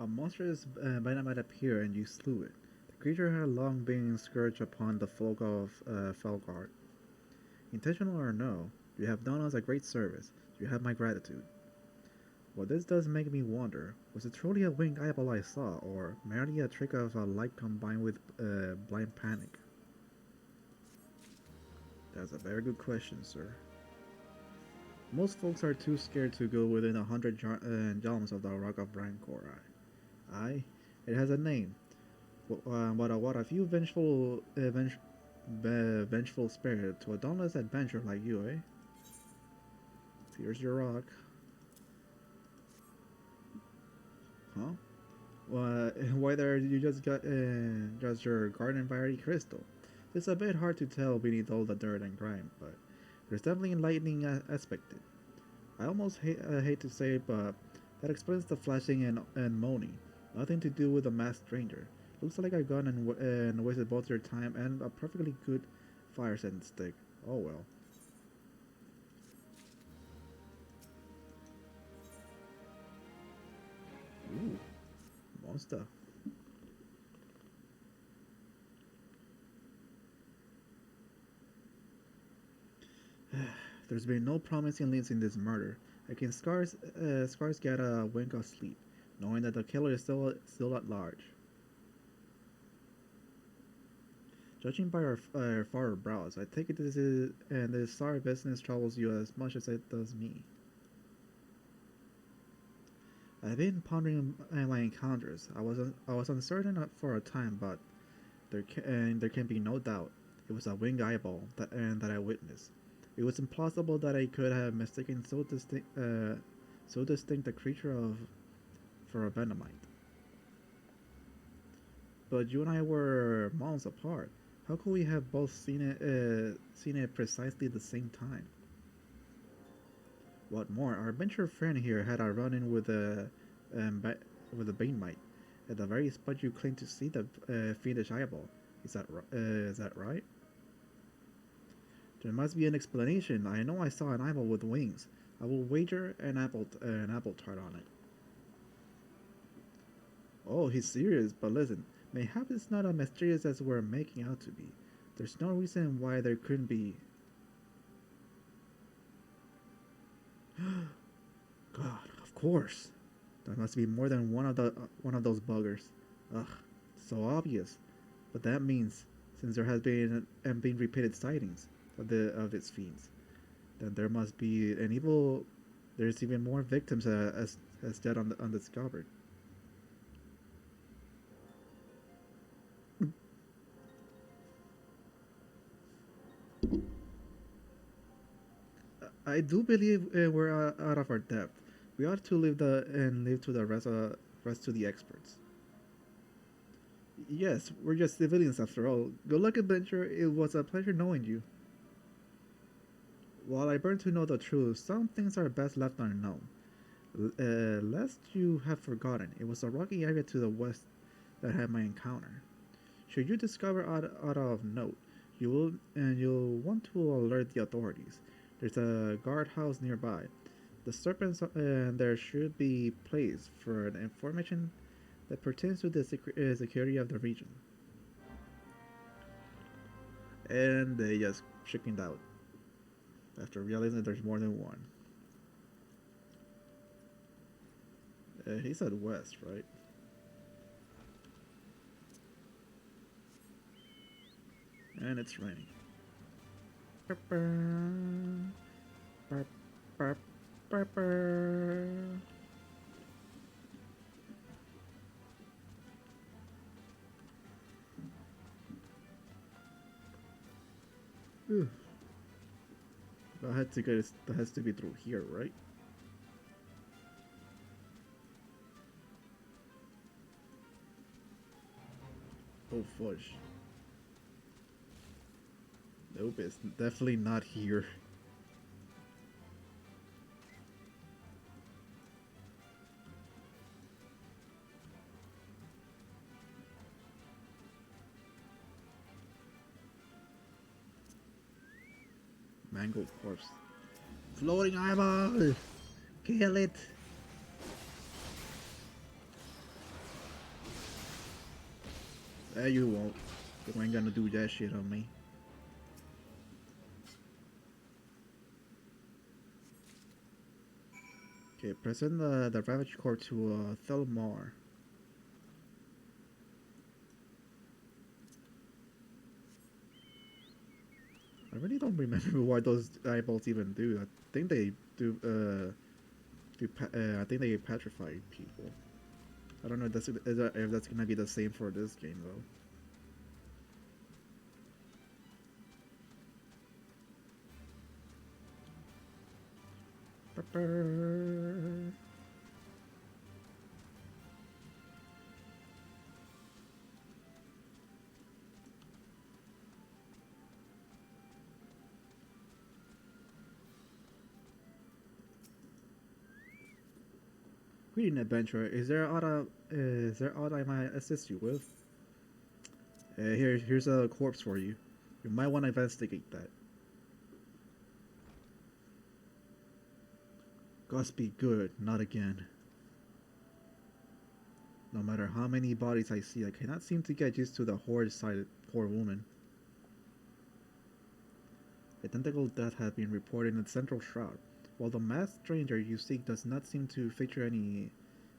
A monstrous dynamite appeared and you slew it. The creature had long been scourged upon the folk of Felgard. Intentional or no, you have done us a great service. You have my gratitude. Well, this does make me wonder, was it truly a winged eyeball I saw, or merely a trick of light combined with blind panic? That's a very good question, sir. Most folks are too scared to go within 100 jumps of the Rock of Rancor. Aye, it has a name. What a few vengeful spirit to a dauntless adventurer like you, eh? Here's your rock. Huh? Whether you just got just your garden variety crystal. It's a bit hard to tell beneath all the dirt and grime, but there's definitely enlightening aspect. I almost hate to say it, but that explains the flashing and moaning. Nothing to do with a masked stranger. Looks like I've gone and wasted both your time and a perfectly good fire scent stick. Oh well. Ooh, monster. There's been no promising leads in this murder. I can scarce get a wink of sleep, knowing that the killer is still at large. Judging by our furrowed brows, I take it this sorry business troubles you as much as it does me. I've been pondering my encounters. I was uncertain for a time, but there can be no doubt it was a winged eyeball that I witnessed. It was implausible that I could have mistaken so distinct a creature for a venomite. But you and I were miles apart. How could we have both seen it precisely at the same time? What more, our adventure friend here had a run-in with a banemite at the very spot you claim to see the fiendish eyeball. Is that right? There must be an explanation. I know I saw an eyeball with wings. I will wager an apple tart on it. Oh, he's serious, but listen, mayhap it's not as mysterious as we're making out to be. There's no reason why there couldn't be. God, of course. There must be more than one of those buggers. Ugh, so obvious. But that means, since there has been repeated sightings of its fiends, then there must be an evil. There's even more victims as dead undiscovered. I do believe we're out of our depth. We ought to leave to the rest to the experts. Yes, we're just civilians after all. Good luck, adventure. It was a pleasure knowing you. While I burn to know the truth, some things are best left unknown. Lest you have forgotten, it was a rocky area to the west that had my encounter. Should you discover out of note, you'll want to alert the authorities. There's a guardhouse nearby. The serpents there should be placed for an information that pertains to the security of the region. And they just chickened out after realizing that there's more than one. He said west, right? And it's raining. That has to be through here, right? Oh fudge. Nope, it's definitely not here. Mangled corpse. Floating eyeball! Kill it! You won't. You ain't gonna do that shit on me. Okay, present the Ravage Core to Thelmar. I really don't remember what those eyeballs even do. I think they do. I think they petrify people. I don't know if that's gonna be the same for this game though. Greeting adventurer, is there aught I might assist you with? Here's a corpse for you. You might want to investigate that. Godspeed good, not again. No matter how many bodies I see, I cannot seem to get used to the horrid-sided poor woman. Identical death has been reported in the central shroud, while the masked stranger you seek does not seem to feature in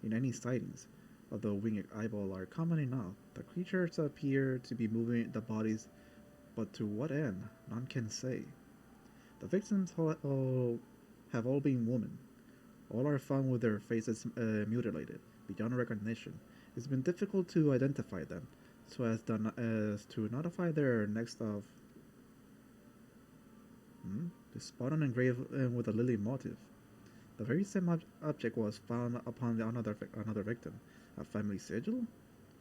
any sightings. Although winged eyeball are common enough, the creatures appear to be moving the bodies, but to what end, none can say. The victims have all been women. All are found with their faces mutilated, beyond recognition. It's been difficult to identify them, so as to notify their next of. The spot on engraved with a lily motif. The very same object was found upon another victim. A family sigil?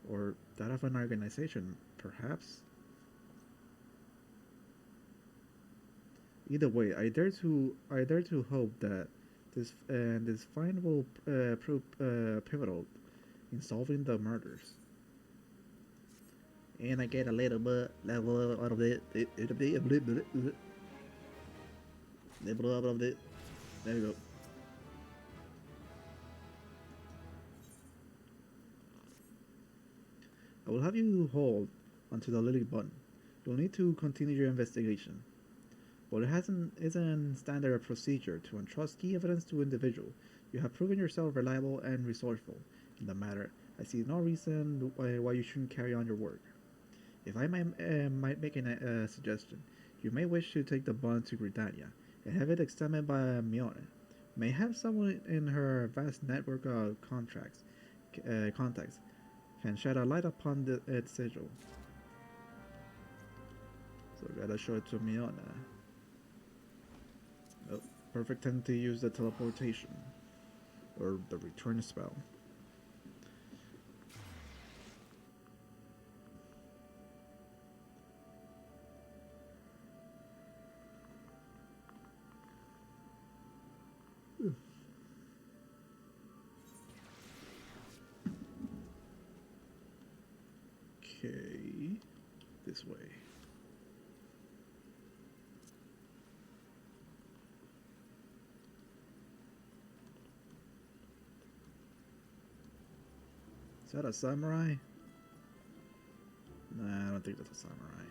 Or that of an organization, perhaps? Either way, I dare to hope that this find will prove pivotal in solving the murders. And I get a little bit. Level up of it. There we go. I will have you hold onto the lily button. You'll need to continue your investigation. While it isn't standard procedure to entrust key evidence to individual, you have proven yourself reliable and resourceful in the matter. I see no reason why you shouldn't carry on your work. If I might make a suggestion, you may wish to take the bond to Gridania and have it examined by Mione. May have someone in her vast network of contacts can shed a light upon its sigil. So gotta show it to Mione. Oh, perfect time to use the teleportation or the return spell. Okay, this way. Is that a samurai? Nah, I don't think that's a samurai.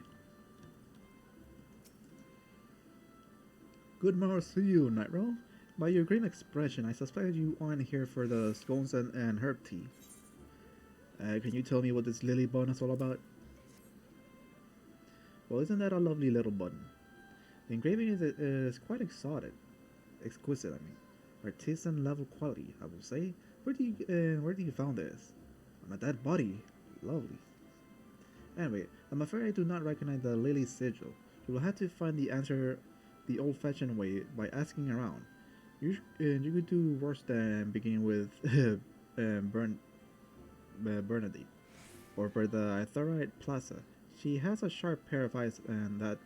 Good morrow to you, Nightrow. By your grim expression, I suspect you aren't here for the scones and herb tea. Can you tell me what this lily button is all about? Well, isn't that a lovely little button? The engraving is quite exquisite. I mean, artisan level quality, I will say. Where do you found this? On a dead body, lovely. Anyway, I'm afraid I do not recognize the lily sigil. You will have to find the answer the old-fashioned way by asking around. You could do worse than begin with Bernadette, or by the Ithorite Plaza. She has a sharp pair of eyes and that...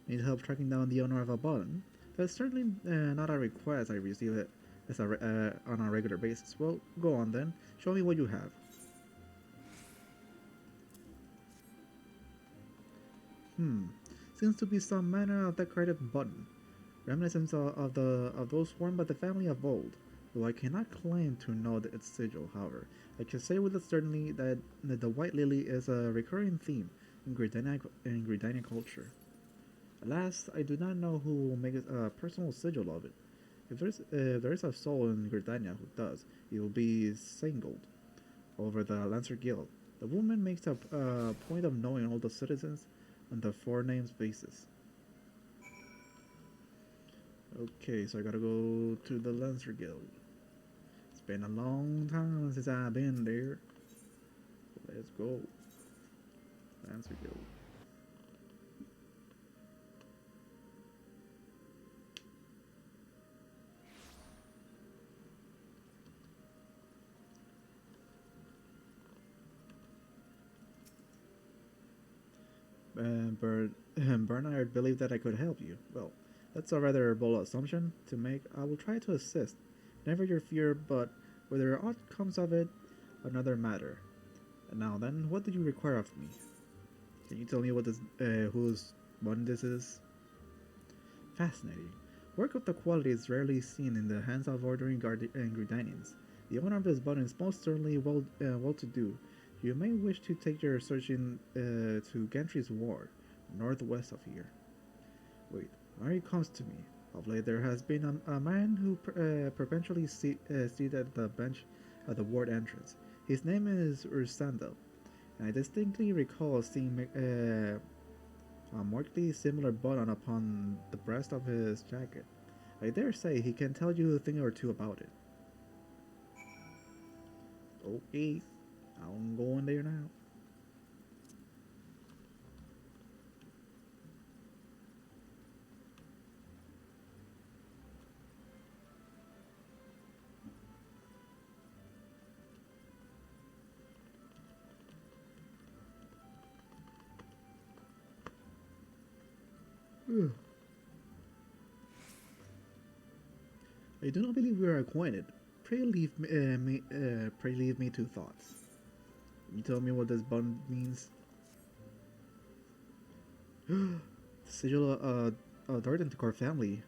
Need help tracking down the owner of a button? That's certainly not a request I receive it on a regular basis. Well, go on then. Show me what you have. Seems to be some manner of decorative button, reminiscent of those worn by the family of old. Though I cannot claim to know its sigil, however, I can say with certainty that the white lily is a recurring theme in Gridania culture. Alas, I do not know who will make a personal sigil of it. If there is a soul in Gridania who does, it will be singled over the Lancer Guild. The woman makes a point of knowing all the citizens on the four names basis. Okay, so I gotta go to the Lancer Guild. It's been a long time since I've been there. Let's go. Lancer Guild. Bernard believed that I could help you. Well, that's a rather bold assumption to make. I will try to assist. Never your fear, but whether aught comes of it, another matter. And now then, what do you require of me? Can you tell me what this, whose button this is? Fascinating. Work of the quality is rarely seen in the hands of ordinary Gridanians. The owner of this button is most certainly well-to-do. You may wish to take your searching to Gentry's ward, northwest of here. Wait, Mary comes to me. Of late there has been a man who perpetually seated at the bench at the ward entrance. His name is Ursando, and I distinctly recall seeing a markedly similar button upon the breast of his jacket. I dare say he can tell you a thing or two about it. Okay. I'm going there now. I do not believe we are acquainted. Pray leave me to thoughts. Can you tell me what this bond means? Sigil Darden to our family.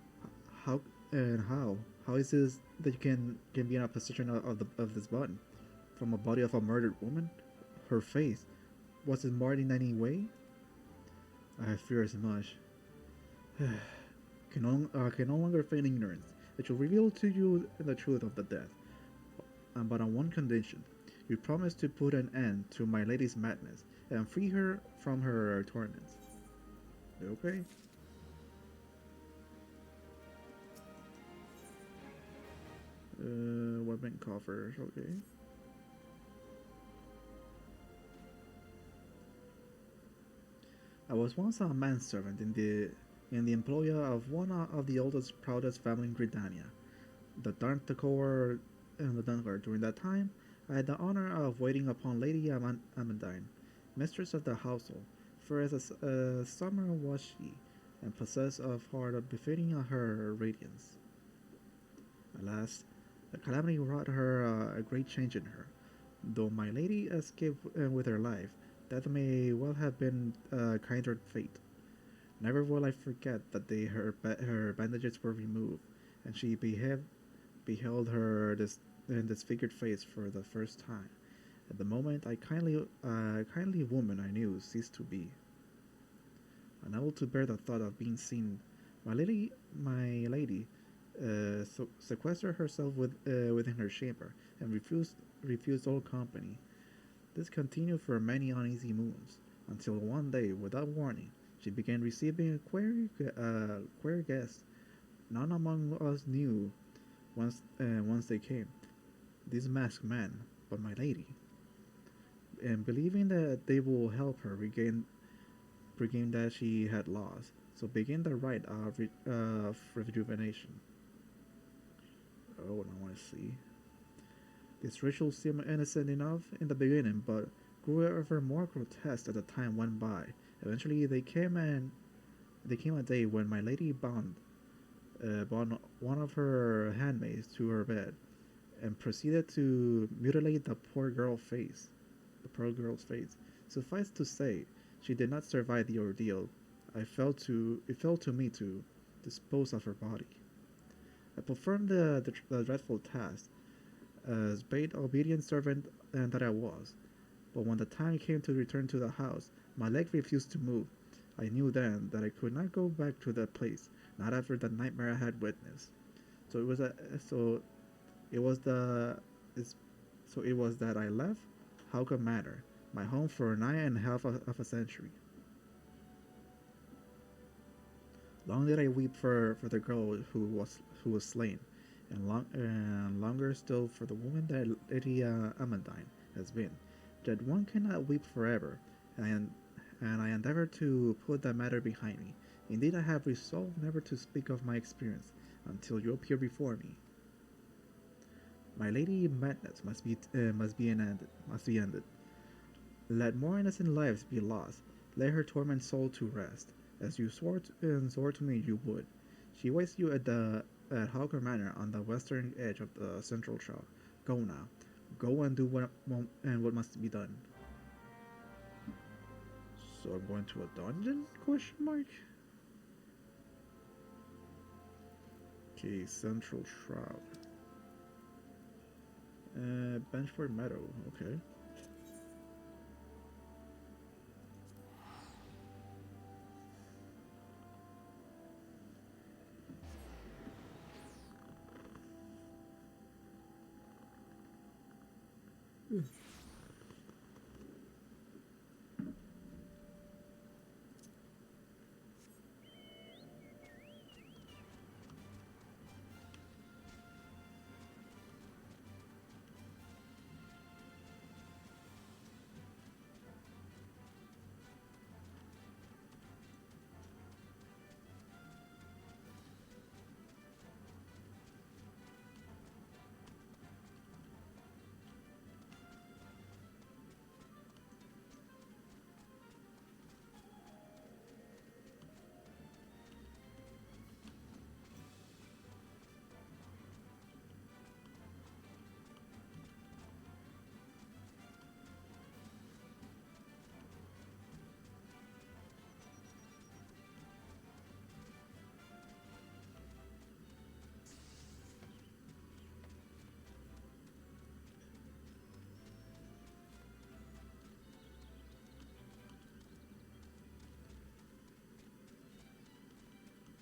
How and how? How is this that you can be in a position of this bond? From a body of a murdered woman? Her face. Was it marred in any way? I fear as much. Can no longer feign ignorance. It shall reveal to you the truth of the death. But on one condition. You promise to put an end to my lady's madness and free her from her torments. Okay? Weapon coffers, okay. I was once a manservant in the employ of one of the oldest, proudest family in Gridania, the Darntakor and the Dunkard. During that time, I had the honor of waiting upon Lady Amandine, mistress of the household, for as a summer was she, and possessed of heart befitting her radiance. Alas, the calamity wrought her a great change in her. Though my lady escaped with her life, that may well have been a kinder fate. Never will I forget the day her bandages were removed, and she beheld her disfigured face for the first time. At the moment, kindly woman I knew ceased to be. Unable to bear the thought of being seen, my lady, sequestered herself within her chamber and refused all company. This continued for many uneasy moons, until one day, without warning, she began receiving queer guests. None among us knew whence they came. These masked men, but my lady, and believing that they will help her regain that she had lost, so began the rite of rejuvenation. Oh, now I see. This ritual seemed innocent enough in the beginning, but grew ever more grotesque as the time went by. Eventually, there came a day when my lady bound one of her handmaids to her bed, and proceeded to mutilate the poor girl's face. Suffice to say, she did not survive the ordeal. It fell to me to dispose of her body. I performed the dreadful task, as bade obedient servant that I was. But when the time came to return to the house, my leg refused to move. I knew then that I could not go back to that place, not after the nightmare I had witnessed. So it was a, so it was the it's, so it was that I left Hauga Manor, my home for nigh and half of a century. Long did I weep for the girl who was slain, and longer still for the woman that Lady Amandine has been. That one cannot weep forever, and I endeavor to put that matter behind me. Indeed, I have resolved never to speak of my experience until you appear before me. My lady madness must be ended. Let more innocent lives be lost. Let her torment soul to rest, as you swore to me you would. She waits you at Hawker Manor on the western edge of the central chalk. Go now. Go and do what must be done. So I'm going to a dungeon? Question mark. Okay, Central Shroud. Benchford Meadow, okay.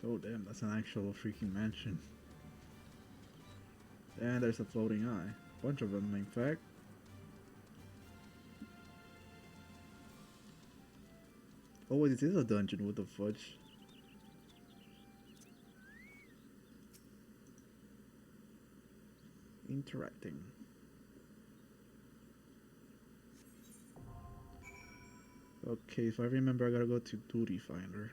Oh damn, that's an actual freaking mansion. And there's a floating eye. Bunch of them, in fact. Oh wait, this is a dungeon. What the fudge? Interacting. Okay, if I remember, I gotta go to Duty Finder.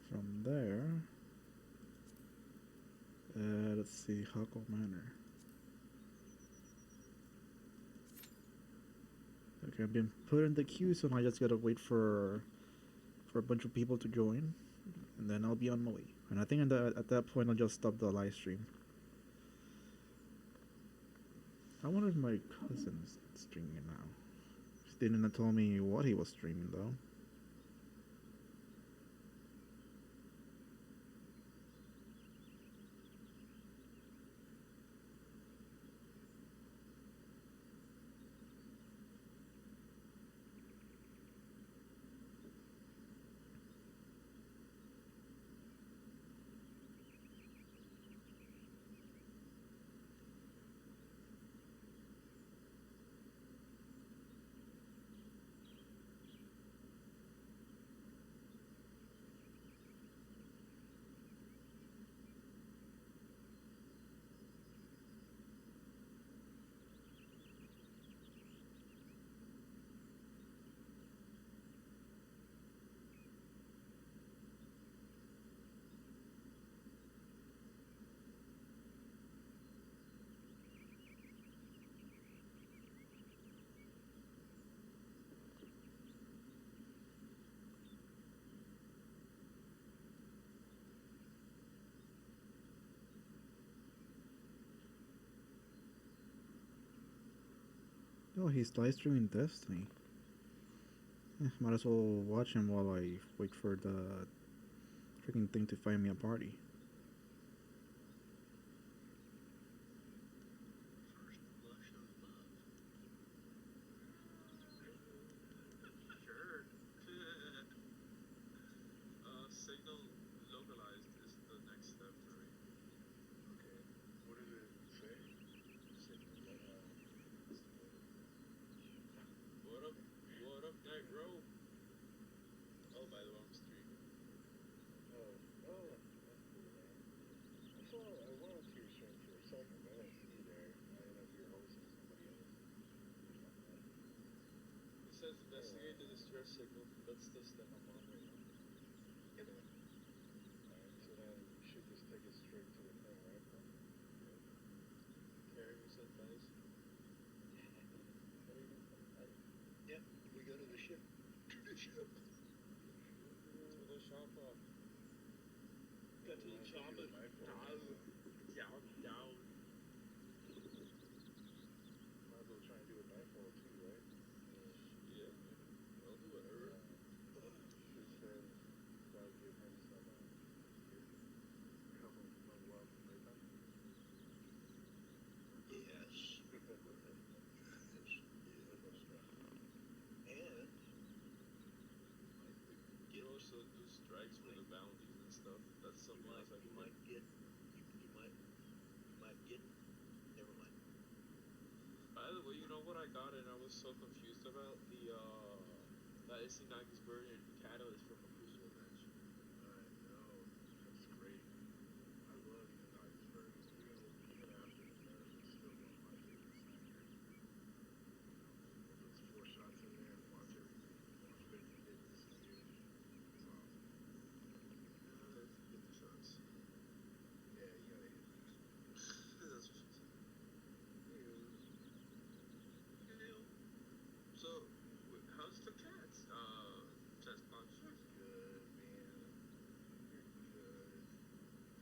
From there, let's see, Huckle Manor. Okay, I've been put in the queue, so now I just gotta wait for a bunch of people to join, and then I'll be on my way. And I think at that point I'll just stop the live stream. I wonder if my cousin's streaming now. He didn't tell me what he was streaming though. Oh, he's live streaming Destiny. Might as well watch him while I wait for the freaking thing to find me a party. Nightrow. Oh, by the way, I'm streaming. Oh, that's cool, man. I wanted to stream for a second, but I didn't see you there. I don't know if you're hosting somebody else. It says investigate the distress signal. That's the step I'm on right now. Yeah, man. Alright, so then you should just take it straight to the thing, right? Carrying yourself, guys. Yep, we go to the ship. To the ship. To the shop. Got to the shop. Down. Down. Might as well try and do a nightfall too, right? Yeah. I'll do it early. Should say, gotta give him some help him from well from daytime. Yes. And you also do strikes for the bounties and stuff. That's something else I can might get. You might get. Never mind. By the way, you know what I got and I was so confused about that is Nagi's version catalyst from a Crucible match. I know. That's great. I love Nagi's version. Even after the nerf, it's still one of my favorite snackers. Those 4 shots in there and watch everything. Watch everything get disappeared. It's awesome. Let's get the shots. Yeah, you gotta hit these. That's what she said. So, how's the cats? Chest punch. Good, man. You're good.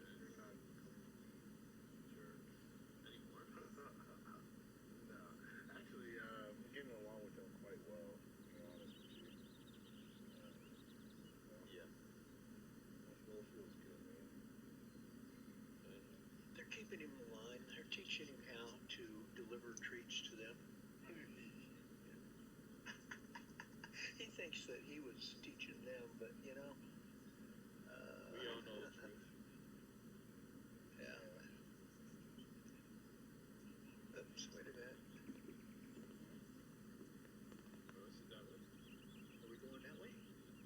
You're not jerk anymore. No, actually, I'm getting along with them quite well, to be honest with you. Yeah. That flow feels good, man. They're keeping him in line. They're teaching him how to deliver treats to them. He thinks that he was teaching them, but we all know the truth. Yeah. Oops, wait a minute. Oh, is it that way? Are we going that way?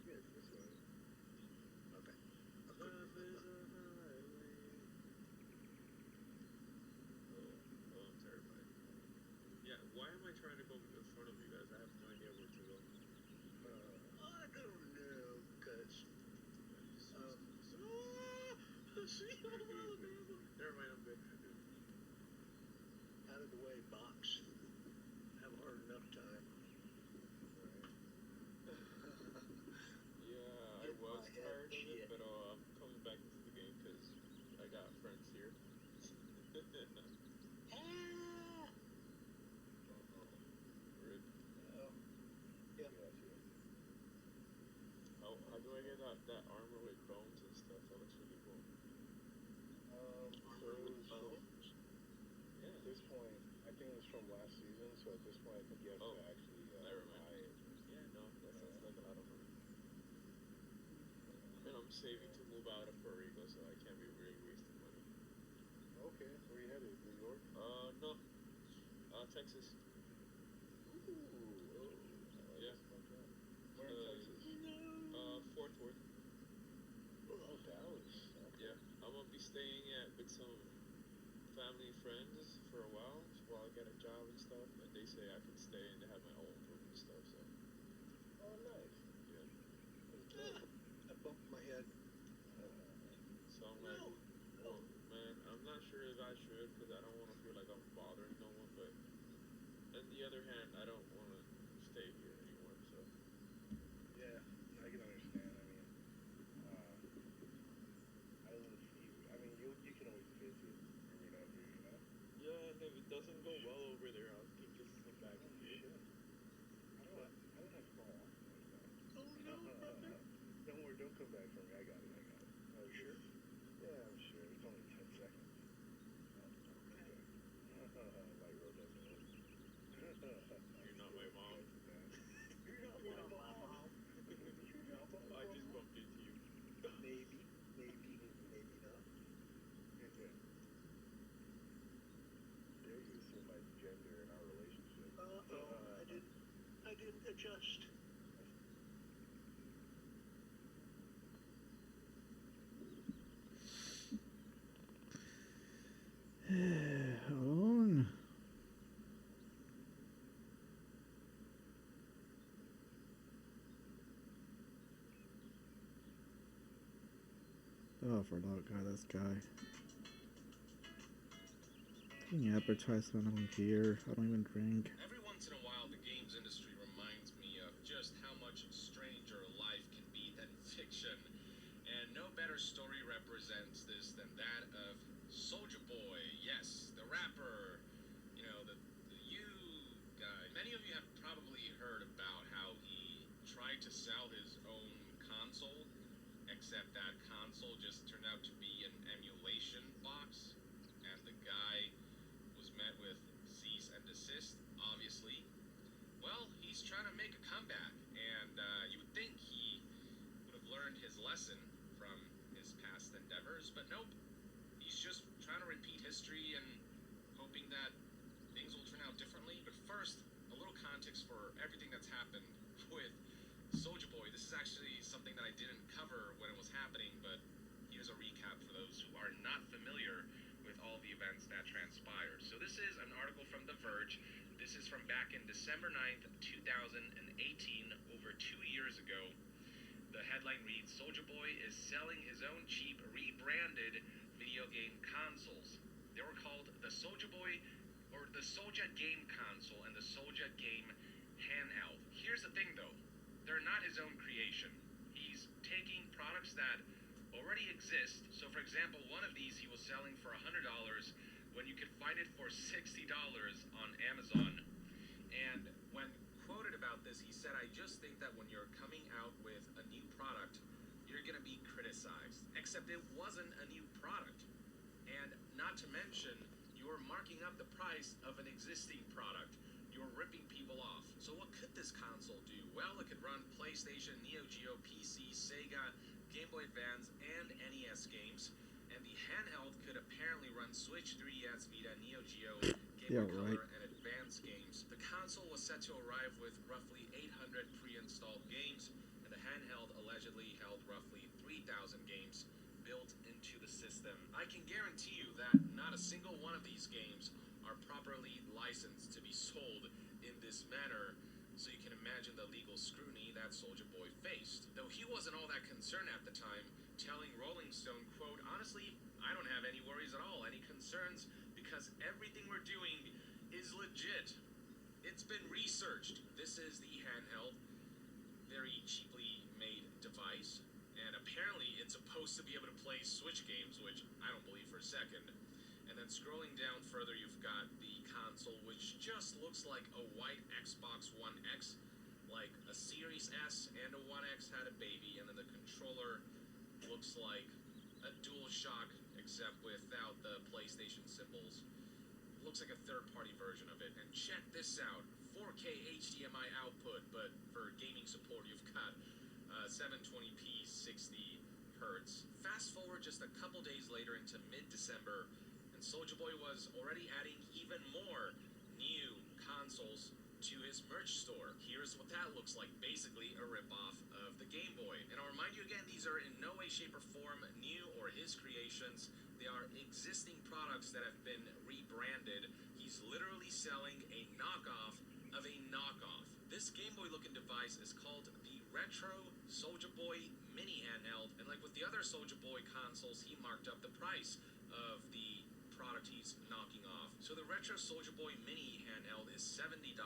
Yeah, this way. Okay. I Love couldn't is remember. a highway. Oh, I'm terrified. Yeah, why am I trying to go in front of you guys? I have no idea where to go. I don't know, cause Never mind, I'm good. out of the way box. Have a hard enough time. Yeah, I Get was my head tired of it, shit. but I'm coming back into the game because I got friends here. Ah! Rude. Yeah. How do I get that armor with bones and stuff? That looks really cool. Armor with bones. Yeah. At this point, I think it was from last season, so at this point, I think you have Oh, to actually never mind. buy it. Yeah, no, that sounds like a lot of money. And I'm saving to move out of Puerto Rico, so I can't be really wasting money. Okay, where you headed? New York? No. Texas. Ooh, oh, Yeah. where in Texas? Fort Worth. Oh, Dallas. Okay. Yeah. I'm gonna be staying with some family friends for a while I get a job and stuff, and they say I can stay and they have my own room and stuff, so Oh, nice. yeah. I bumped my head. So I'm like, well, man, I'm not sure if I should because I don't want to feel like I'm bothering no one, but on the other hand, I don't want to stay here anymore, so Yeah, I can understand. I mean, you can always visit or whatever, you know? yeah, and if it doesn't go well over there, I'll just come back Oh, here. shit. I don't have to call off like that. Oh no, brother. Don't worry, don't come back for me. I got it. Oh, sure. Yeah, I'm sure. It's only 10 seconds. Okay. Lightrow doesn't work. You're not my mom. You're not my mom. You're not my I just bumped into you. Maybe not. There you see my gender in our relationship. I didn't adjust. Hold on. Oh, for that guy, this guy. Any advertisement, I don't care. I don't even drink. Every once in a while, the games industry reminds me of just how much stranger life can be than fiction. And no better story represents this than that of Soulja Boy. Yes, the rapper. You know, the you guy. Many of you have probably heard about how he tried to sell his own console, except that console just turned out to be an emulation box, and the guy was met with cease and desist, obviously. Well, he's trying to make a comeback, and you would think he would have learned his lesson from his past endeavors, but nope. He's just trying to repeat history and hoping that things will turn out differently. But first, a little context for everything that's happened with Soulja Boy. This is actually something that I didn't cover when it was happening, but here's a recap for those who are not familiar with all the events that transpired. So this is an article from The Verge. This is from back in December 9th, 2018, over 2 years ago. The headline reads, Soulja Boy is selling his own cheap, rebranded video game consoles. They were called the Soulja Boy, or the Soulja Game Console and the Soulja Game Handheld. Here's the thing though, they're not his own creation. He's taking products that already exist. So for example, one of these he was selling for $100 when you could find it for $60 on Amazon. And when quoted about this, he said, I just think that when you're coming out with a new product, you're going to be criticized. Except it wasn't a new product. And not to mention, you were marking up the price of an existing product. You you're ripping people off. So what could this console do? Well, it could run PlayStation, Neo Geo, PC, Sega, Game Boy Advance, and NES games. And the handheld could apparently run Switch, 3DS, Vita, Neo Geo, Game Boy Color, and Advance games. The console was set to arrive with roughly 800 pre-installed games, and the handheld allegedly held roughly 3,000 games built into the system. I can guarantee you that not a single one of these games are properly licensed to be sold in this manner, so you can imagine the legal scrutiny that Soulja Boy faced. Though he wasn't all that concerned at the time, telling Rolling Stone, quote, "Honestly, I don't have any worries at all, any concerns, because everything we're doing is legit. It's been researched. This is the handheld, very cheaply made device, and apparently it's supposed to be able to play Switch games, which I don't believe for a second." And then scrolling down further, you've got the console, which just looks like a white Xbox One X, like a Series S and a One X had a baby, and then the controller looks like a DualShock, except without the PlayStation symbols. Looks like a third-party version of it. And check this out, 4K HDMI output, but for gaming support, you've got 720p, 60 hertz. Fast forward just a couple days later into mid-December, and Soulja Boy was already adding even more new consoles to his merch store. Here's what that looks like, basically a ripoff of the Game Boy. And I'll remind you again, these are in no way, shape, or form new or his creations. They are existing products that have been rebranded. He's literally selling a knockoff of a knockoff. This Game Boy looking device is called the Retro Soulja Boy Mini Handheld, and like with the other Soulja Boy consoles, he marked up the price of the product he's knocking off. So the Retro Soulja Boy Mini Handheld is $70,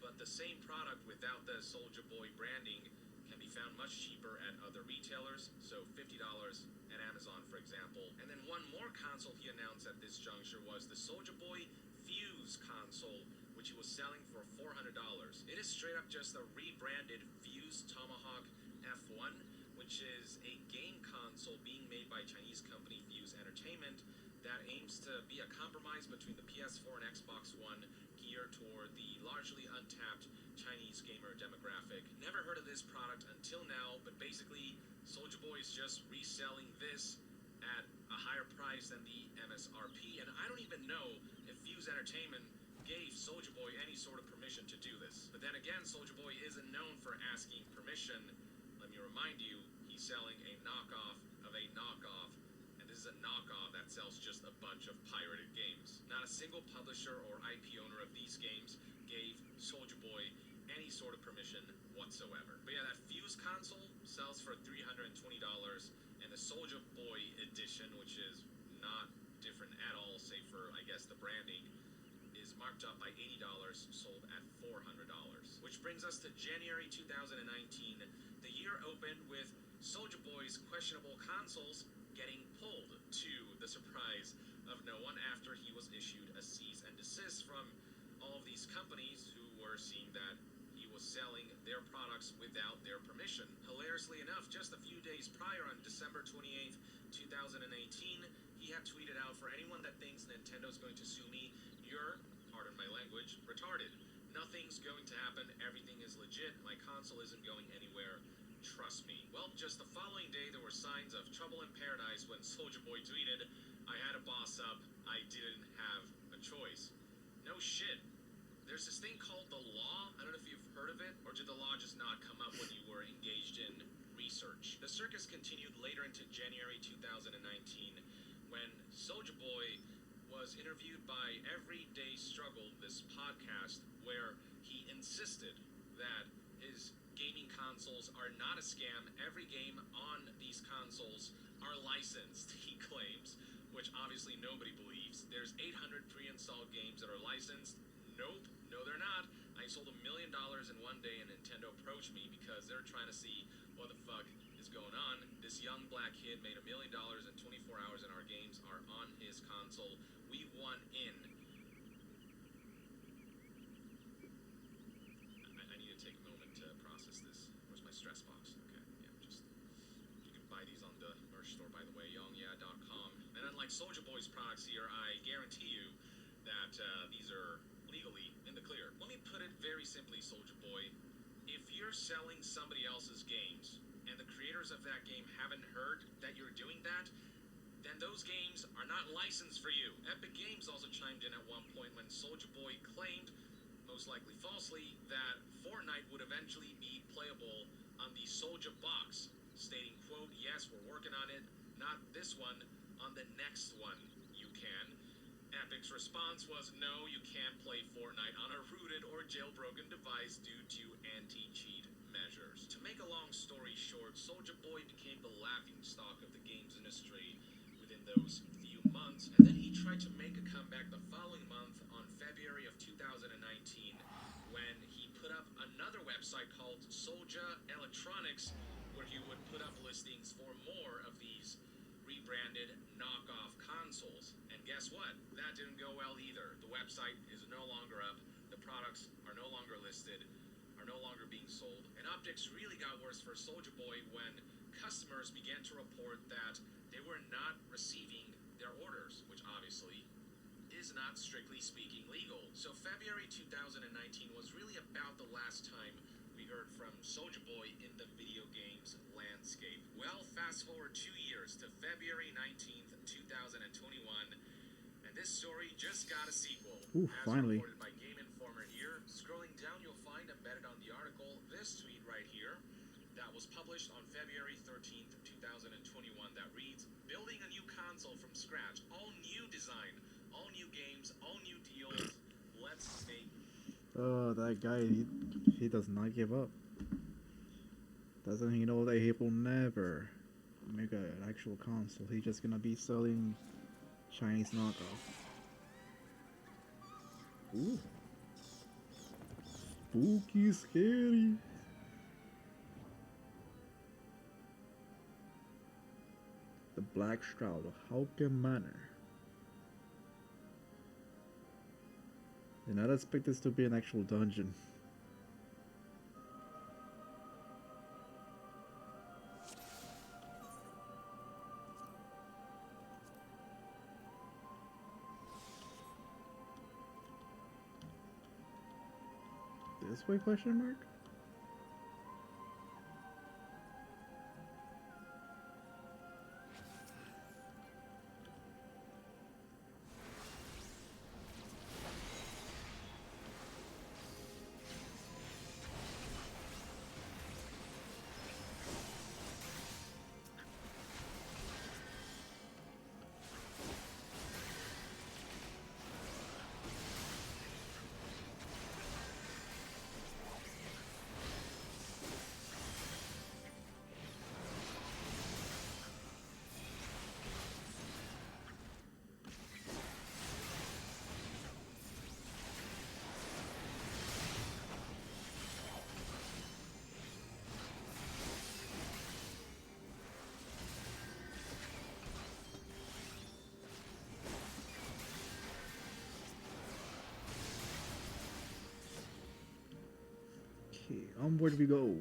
but the same product without the Soulja Boy branding can be found much cheaper at other retailers, so $50 at Amazon, for example. And then one more console he announced at this juncture was the Soulja Boy Fuse console, which he was selling for $400. It is straight up just a rebranded Fuse Tomahawk F1, which is a game console being made by Chinese company Fuse Entertainment that aims to be a compromise between the PS4 and Xbox One, geared toward the largely untapped Chinese gamer demographic. Never heard of this product until now, but basically Soulja Boy is just reselling this at a higher price than the MSRP, and I don't even know if Fuse Entertainment gave Soulja Boy any sort of permission to do this. But then again, Soulja Boy isn't known for asking permission. Let me remind you, he's selling a knockoff of a knockoff, and this is a knockoff that sells just a bunch of pirated games. Not a single publisher or IP owner of these games gave Soulja Boy any sort of permission whatsoever. But yeah, that Fuse console sells for $320, and the Soulja Boy edition, which is not different at all, save for, I guess, the branding, is marked up by $80, sold at $400. Which brings us to January 2019. The year opened with Soulja Boy's questionable consoles getting pulled, to the surprise of no one, after he was issued a cease and desist from all of these companies who were seeing that he was selling their products without their permission. Hilariously enough, just a few days prior, on December 28th, 2018, he had tweeted out, "For anyone that thinks Nintendo's going to sue me, you're, pardon my language, retarded. Nothing's going to happen. Everything is legit. My console isn't going anywhere. Trust me." Well, just the following day, there were signs of trouble in paradise when Soulja Boy tweeted, "I had a boss up. I didn't have a choice." No shit. There's this thing called the law. I don't know if you've heard of it, or did the law just not come up when you were engaged in research? The circus continued later into January 2019, when Soulja Boy was interviewed by Everyday Struggle, this podcast, where he insisted that his gaming consoles are not a scam. Every game on these consoles are licensed, he claims, which obviously nobody believes. There's 800 pre-installed games that are licensed. Nope, no they're not. I sold $1 million in one day, and Nintendo approached me because they're trying to see what the fuck is going on. This young black kid made $1 million in 24 hours, and our games are on his console. We won in. I need to take a moment to process this. Where's my stress box? Okay, yeah, just, you can buy these on the merch store, by the way, youngyeah.com. And unlike Soulja Boy's products here, I guarantee you that these are legally in the clear. Let me put it very simply, Soldier Boy. If you're selling somebody else's games, and the creators of that game haven't heard that you're doing that, then those games are not licensed for you. Epic Games also chimed in at one point when Soldier Boy claimed, most likely falsely, that Fortnite would eventually be playable on the Soldier box, stating, quote, yes, we're working on it, not this one, on the next one you can. Epic's response was, no, you can't play Fortnite on a rooted or jailbroken device due to anti-cheat measures. To make a long story short, Soldier Boy became the laughingstock of the games industry within those few months, and then he tried to make a comeback the following month on February of 2019 when he put up another website called Soldier Electronics, where he would put up listings for more of these rebranded knockoff consoles. And guess what? That didn't go well either. The website is no longer up, the products are no longer listed, are no longer being sold, and optics really got worse for Soldier Boy when customers began to report that they were not receiving their orders, which obviously is not strictly speaking legal. So February 2019 was really about the last time we heard from Soldier Boy in the video games landscape. Well, fast forward 2 years to February 19th, 2021, and this story just got a sequel. Ooh, as finally. reported by Game Informer here. Scrolling down, you'll find embedded on the article this tweet right here that was published on February 13th, 2021 that reads, building a new console from scratch, all new design, all new games, all new deals, let's make... Oh, that guy, he does not give up. Doesn't he know that he will never make an actual console? He's just gonna be selling Chinese knockoff. Ooh. Spooky, scary. The Black Shroud of Hauke Manor. Did not expect this to be an actual dungeon. This way, question mark? Okay, onward we go.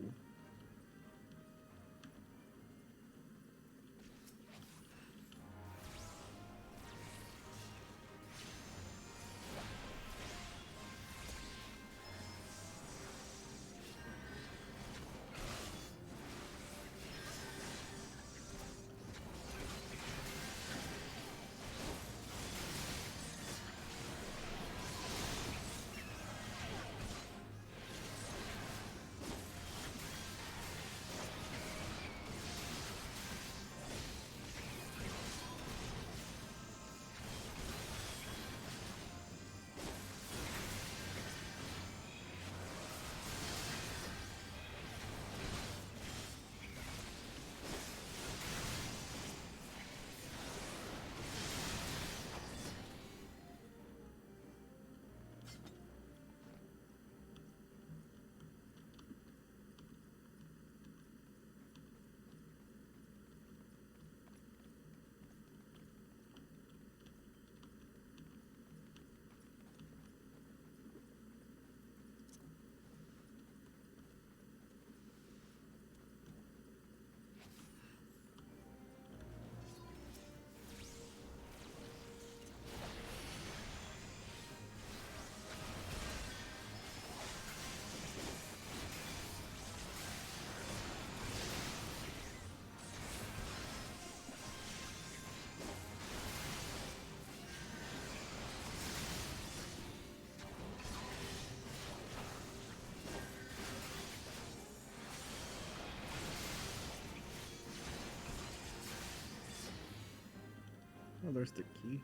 Oh, there's the key.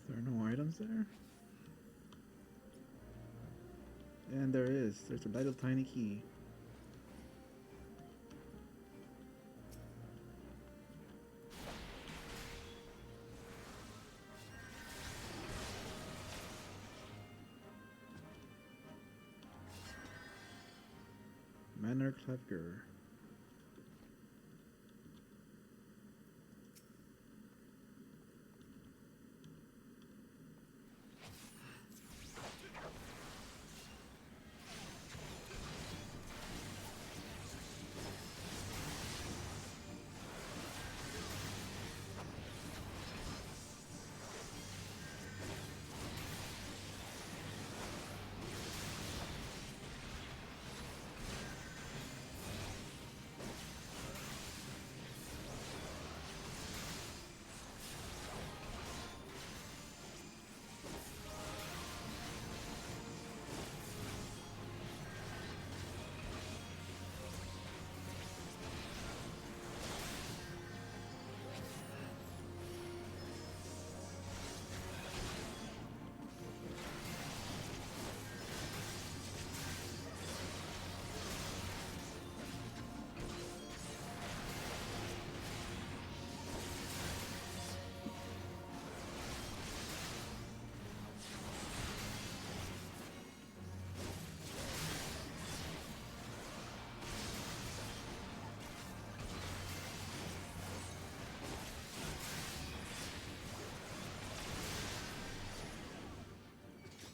There are no items there? And there is. There's a little tiny key. Manor Clever.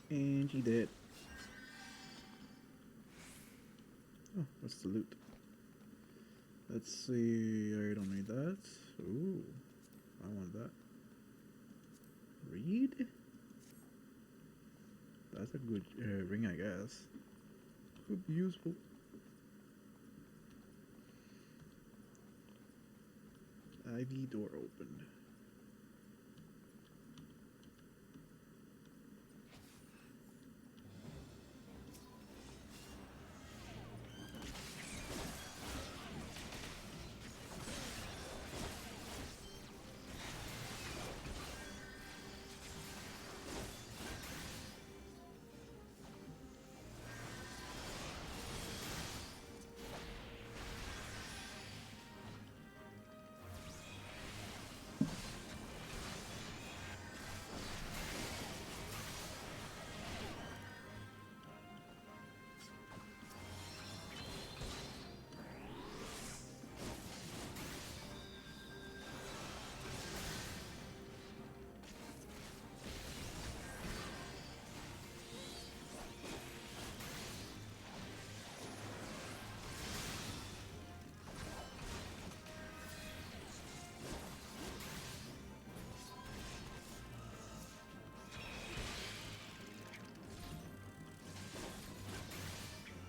And she did. Oh, what's the loot? Let's see. I don't need that. Ooh, I want that. Reed? That's a good ring, I guess. Could be useful. IV door opened.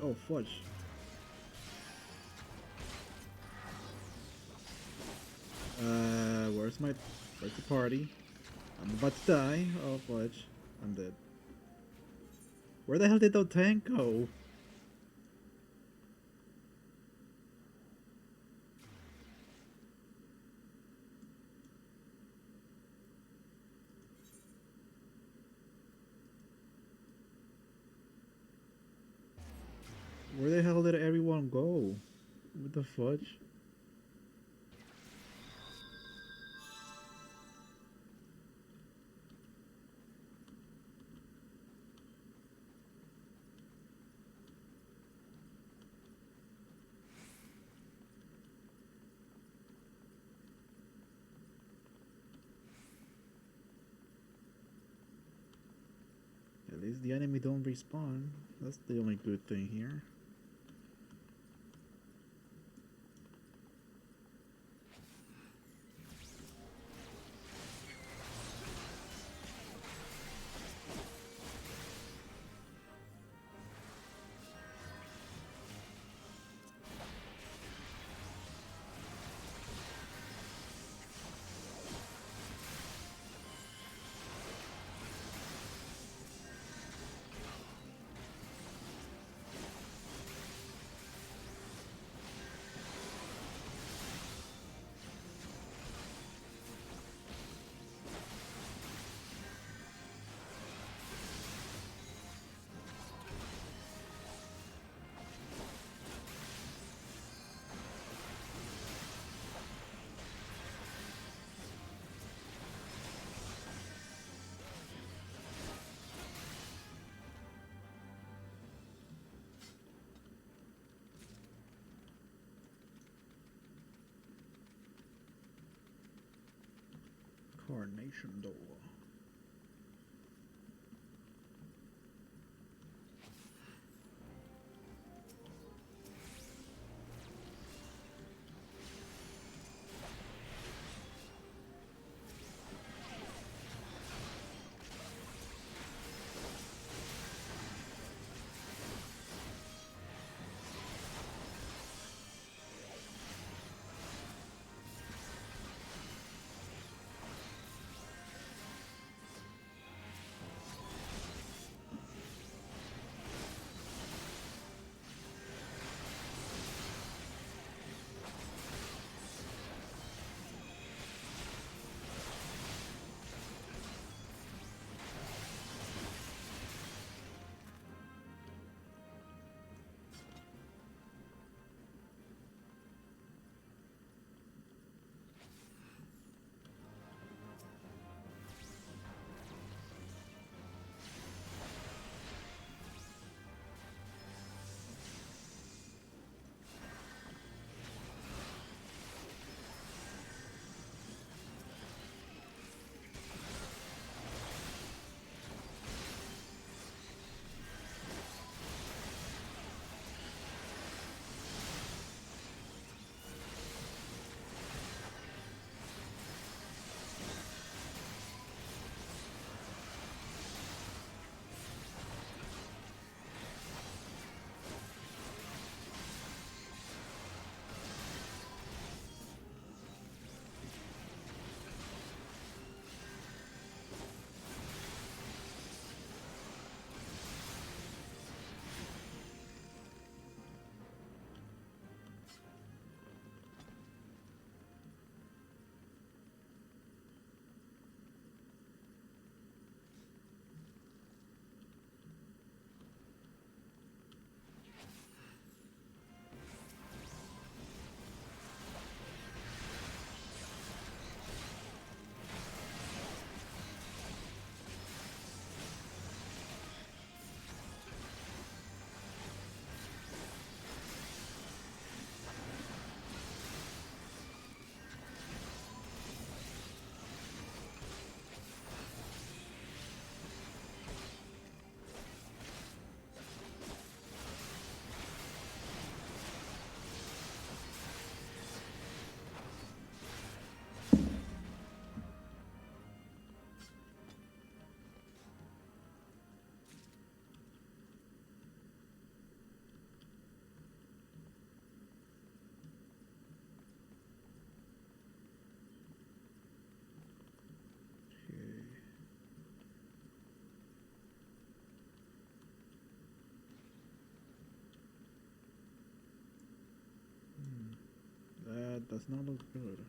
Oh, fudge. Where's the party? I'm about to die. Oh, fudge. I'm dead. Where the hell did that tank go? Where the hell did everyone go? What the fudge? At least the enemy don't respawn. That's the only good thing here. Coronation door. That does not look good.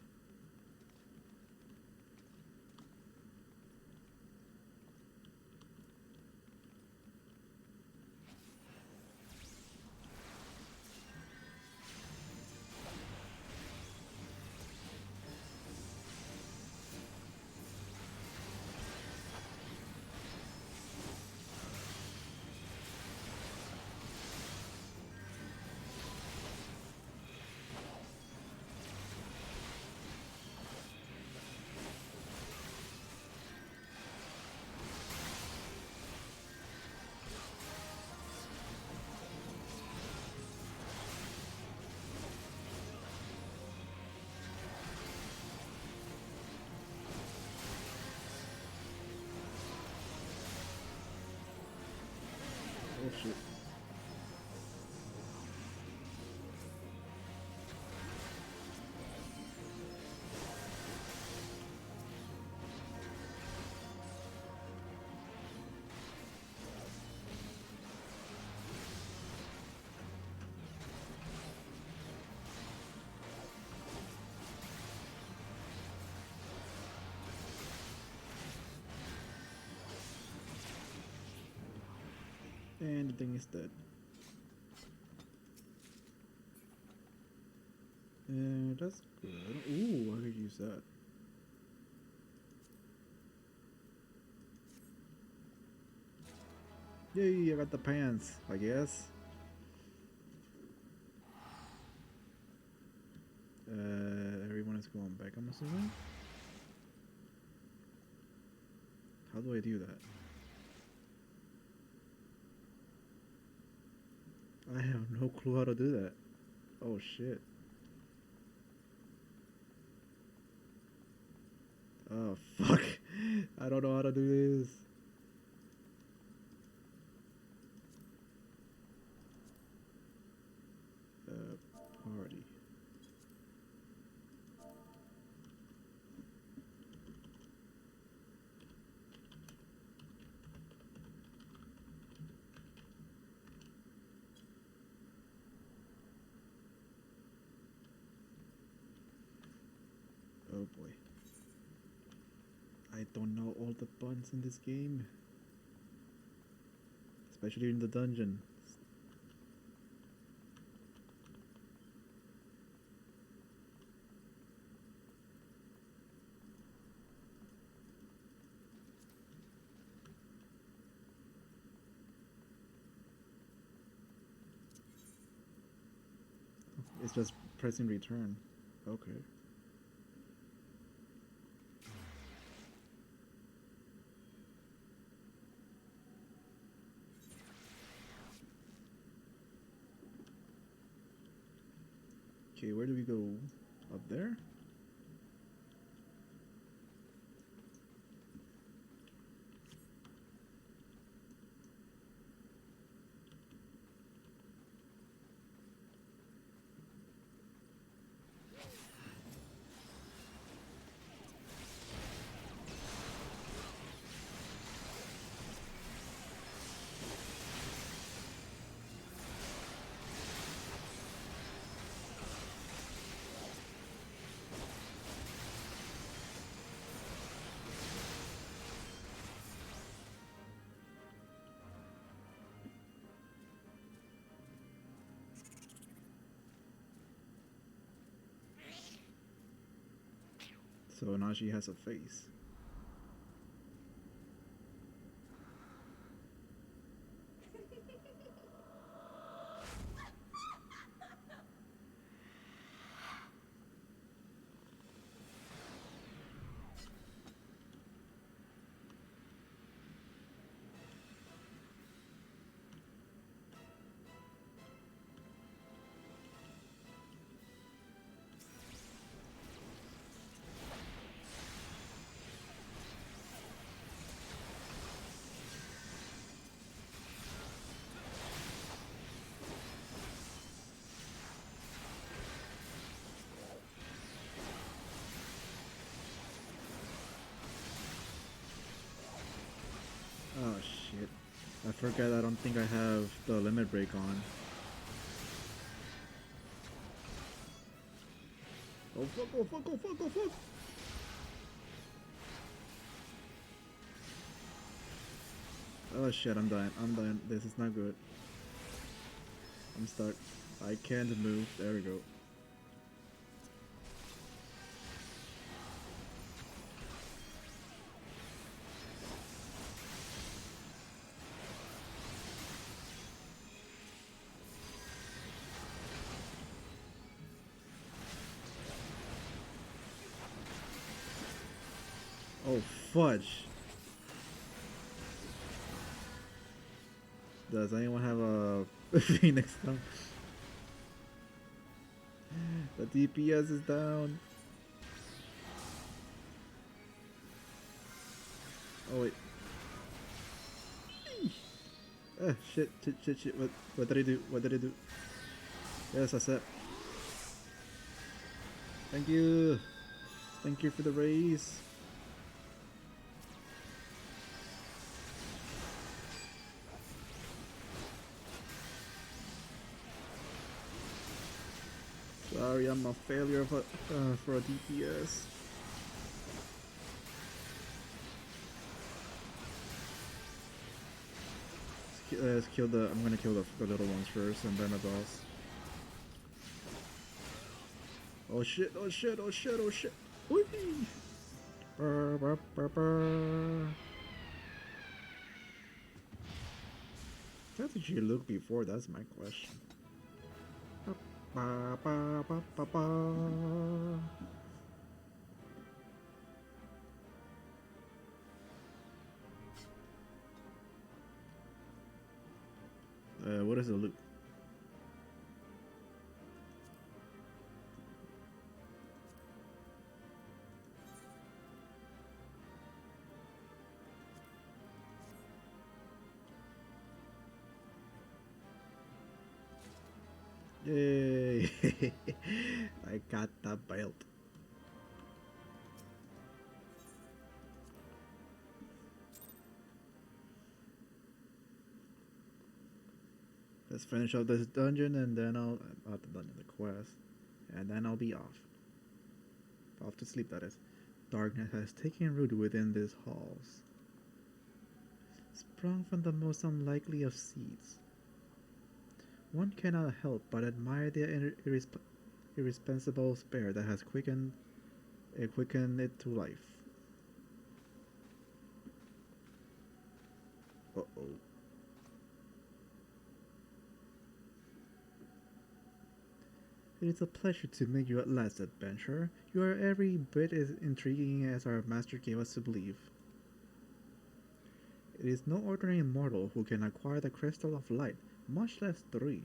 Oh shit. And the thing is dead. That's good. Ooh, I could use that. Yay, I got the pants, I guess. Everyone is going back, I'm assuming. How do I do that? I have no clue how to do that. Oh shit. Oh fuck. I don't know how to do this. Party. Oh boy. I don't know all the buttons in this game. Especially in the dungeon. It's just pressing return. Okay. Okay, where do we go? Up there? So now she has a face. Oh shit. I forgot I don't think I have the limit break on. Oh fuck, oh fuck, oh fuck, oh fuck! Oh shit, I'm dying, I'm dying. This is not good. I'm stuck. I can't move. There we go. Oh fudge! Does anyone have a Phoenix down? The DPS is down. Oh wait. Shit, shit, shit, shit. What did I do? What did I do? Yes, I said. Thank you. Thank you for the raise. Sorry, I'm a failure of for a DPS. Let's kill the. I'm gonna kill the little ones first, and then the boss. Oh shit! Oh shit! Oh shit! Oh shit! Whee! Burr, burr, burr, burr. How did you look before? That's my question. Ba, ba, ba, ba, ba. What is the loot? Yay! I got the belt. Let's finish up this dungeon, and then not the dungeon, the quest, and then I'll be off. Off to sleep, that is. Darkness has taken root within these halls, sprung from the most unlikely of seeds. One cannot help but admire the irresponsible spirit that has quickened it to life. Uh-oh. It is a pleasure to meet you at last, adventurer. You are every bit as intriguing as our master gave us to believe. It is no ordinary mortal who can acquire the crystal of light, much less three.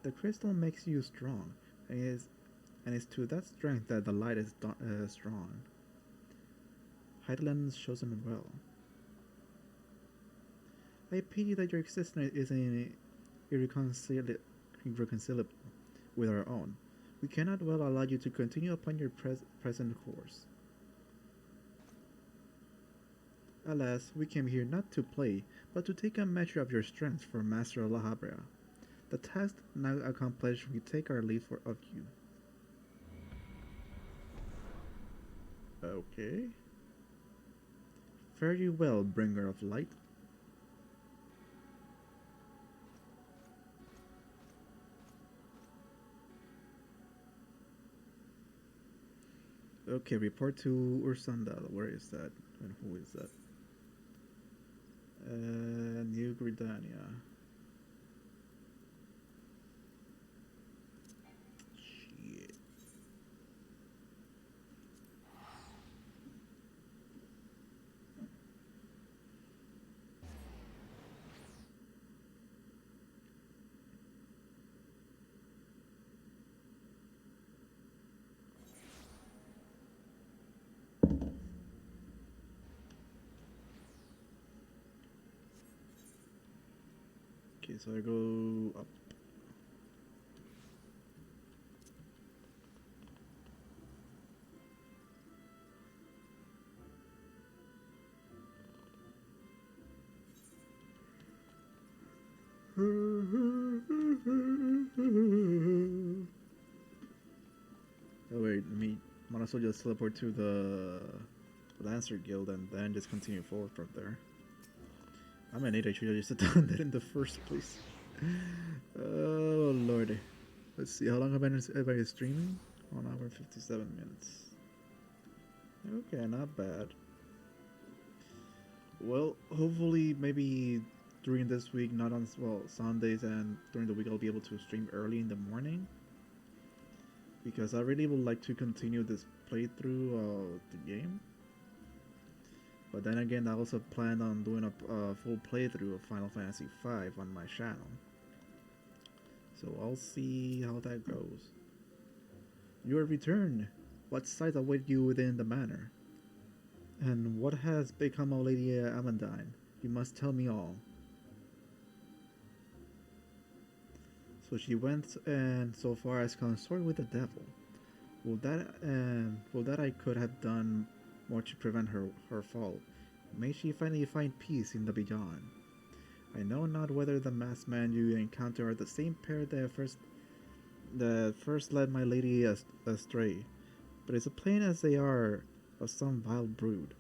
The crystal makes you strong, and is to that strength that the light is strong. Heidland shows him well. I pity that your existence is irreconcilable with our own. We cannot well allow you to continue upon your present course. Alas, we came here not to play, but to take a measure of your strength for Master Lahabrea. The task now accomplished, we take our leave of you. Okay. Fare you well, bringer of light. Okay, report to Ursanda. Where is that? And who is that? New Gridania. Shit. Okay, so I go up. also just teleport to the Lancer Guild and then just continue forward from there. I'm an idiot. I should have just done that in the first place. Oh lordy. Let's see. How long have I been streaming? 1 hour and 57 minutes. Okay, not bad. Well, hopefully, maybe during this week, not on Sundays and during the week, I'll be able to stream early in the morning. Because I really would like to continue this playthrough of the game. But then again, I also plan on doing a full playthrough of Final Fantasy V on my channel. So I'll see how that goes. You have returned. What sights await you within the manor? And what has become of Lady Amandine? You must tell me all. So she went and so far as consort with the devil. Will that I could have done more to prevent her fall? May she finally find peace in the beyond. I know not whether the masked men you encounter are the same pair that first led my lady astray, but it's plain as they are of some vile brood.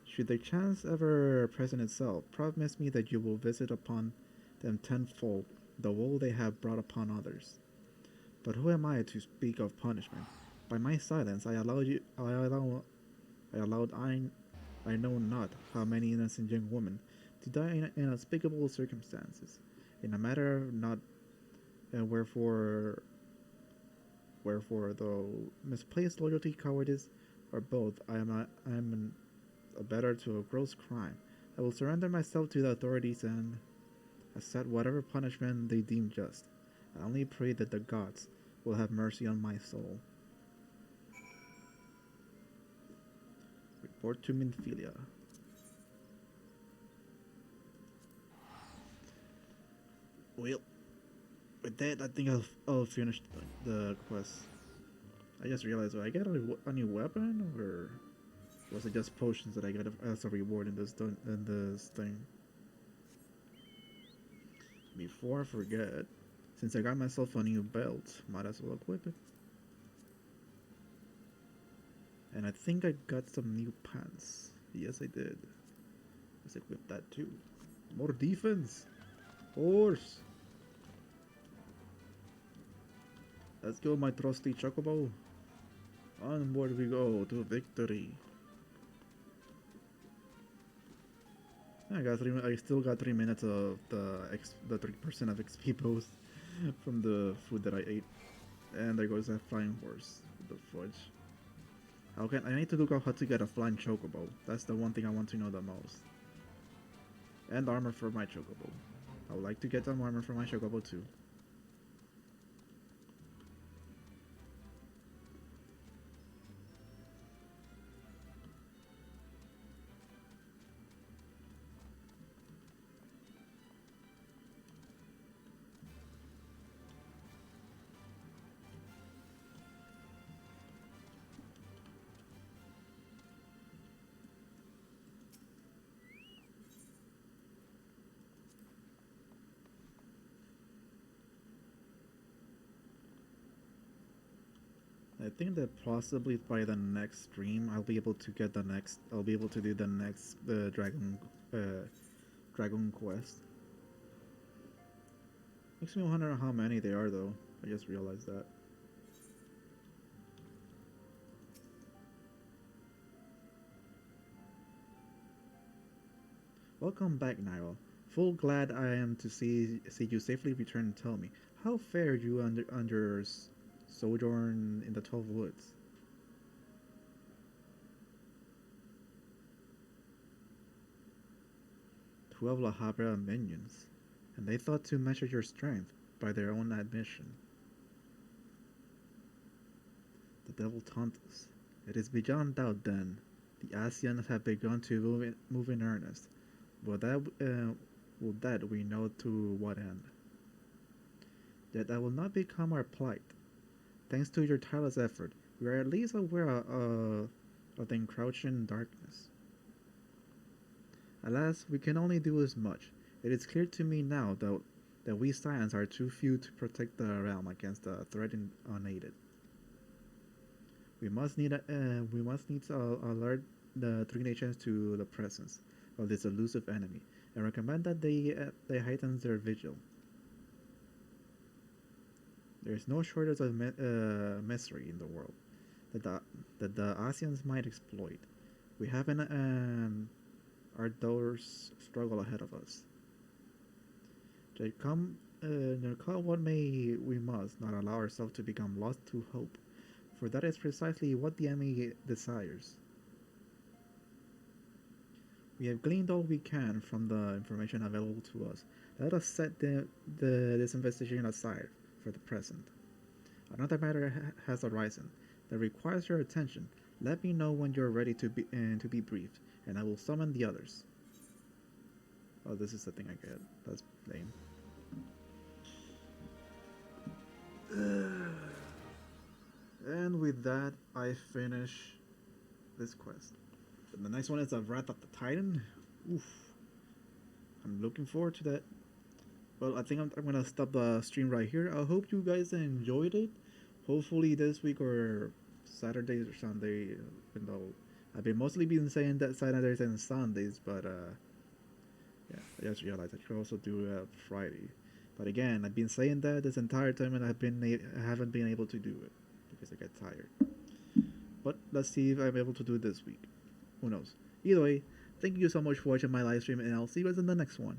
Should the chance ever present itself, promise me that you will visit upon them tenfold the woe they have brought upon others. But who am I to speak of punishment? By my silence, I know not how many innocent young women to die in unspeakable circumstances, in a matter not, and wherefore, though misplaced loyalty, cowardice, or both, I am a better to a gross crime. I will surrender myself to the authorities and accept whatever punishment they deem just. I only pray that the gods will have mercy on my soul. Report to Minfilia. Well, with that, I think I'll finish the quest. I just realized, I get a new weapon, or was it just potions that I got as a reward in this thing? Before I forget, since I got myself a new belt, might as well equip it. And I think I got some new pants. Yes, I did. Let's equip that too. More defense! Horse! Let's go, my trusty chocobo. Onward we go to victory. I still got 3 minutes of the 3% of XP boost from the food that I ate. And there goes that flying horse with the fudge. I need to look up how to get a flying chocobo. That's the one thing I want to know the most. And armor for my chocobo. I would like to get some armor for my chocobo too. I think that possibly by the next stream I'll be able to do the next dragon quest. Makes me wonder how many they are though. I just realized that. Welcome back, Nightrow. Full glad I am to see you safely return and tell me. How fared you under sojourn in the 12 Woods? 12 La Habra minions, and they thought to measure your strength by their own admission. The devil taunt us. It is beyond doubt then, the Asians have begun to move in earnest, but that we know to what end. Yet that will not become our plight. Thanks to your tireless effort, we are at least aware of the encroaching darkness. Alas, we can only do as much. It is clear to me now that we Scions are too few to protect the realm against the threat unaided. We must need to alert the three nations to the presence of this elusive enemy, and recommend that they heighten their vigil. There is no shortage of misery in the world that the ASEANs might exploit. We have an arduous struggle ahead of us. To come, call what may, we must not allow ourselves to become lost to hope, for that is precisely what the enemy desires. We have gleaned all we can from the information available to us. Let us set this investigation aside for the present. Another matter has arisen that requires your attention. Let me know when you're ready to be briefed, and I will summon the others. Oh, this is the thing I get. That's lame. And with that, I finish this quest. And the next one is the Wrath of the Titan. Oof. I'm looking forward to that. Well, I think I'm gonna stop the stream right here. I hope you guys enjoyed it. Hopefully this week or Saturdays or Sunday, even though I've been mostly been saying that Saturdays and Sundays, but yeah, I just realized I could also do Friday. But again, I've been saying that this entire time, and I haven't been able to do it because I get tired. But let's see if I'm able to do it this week. Who knows? Either way, thank you so much for watching my live stream, and I'll see you guys in the next one.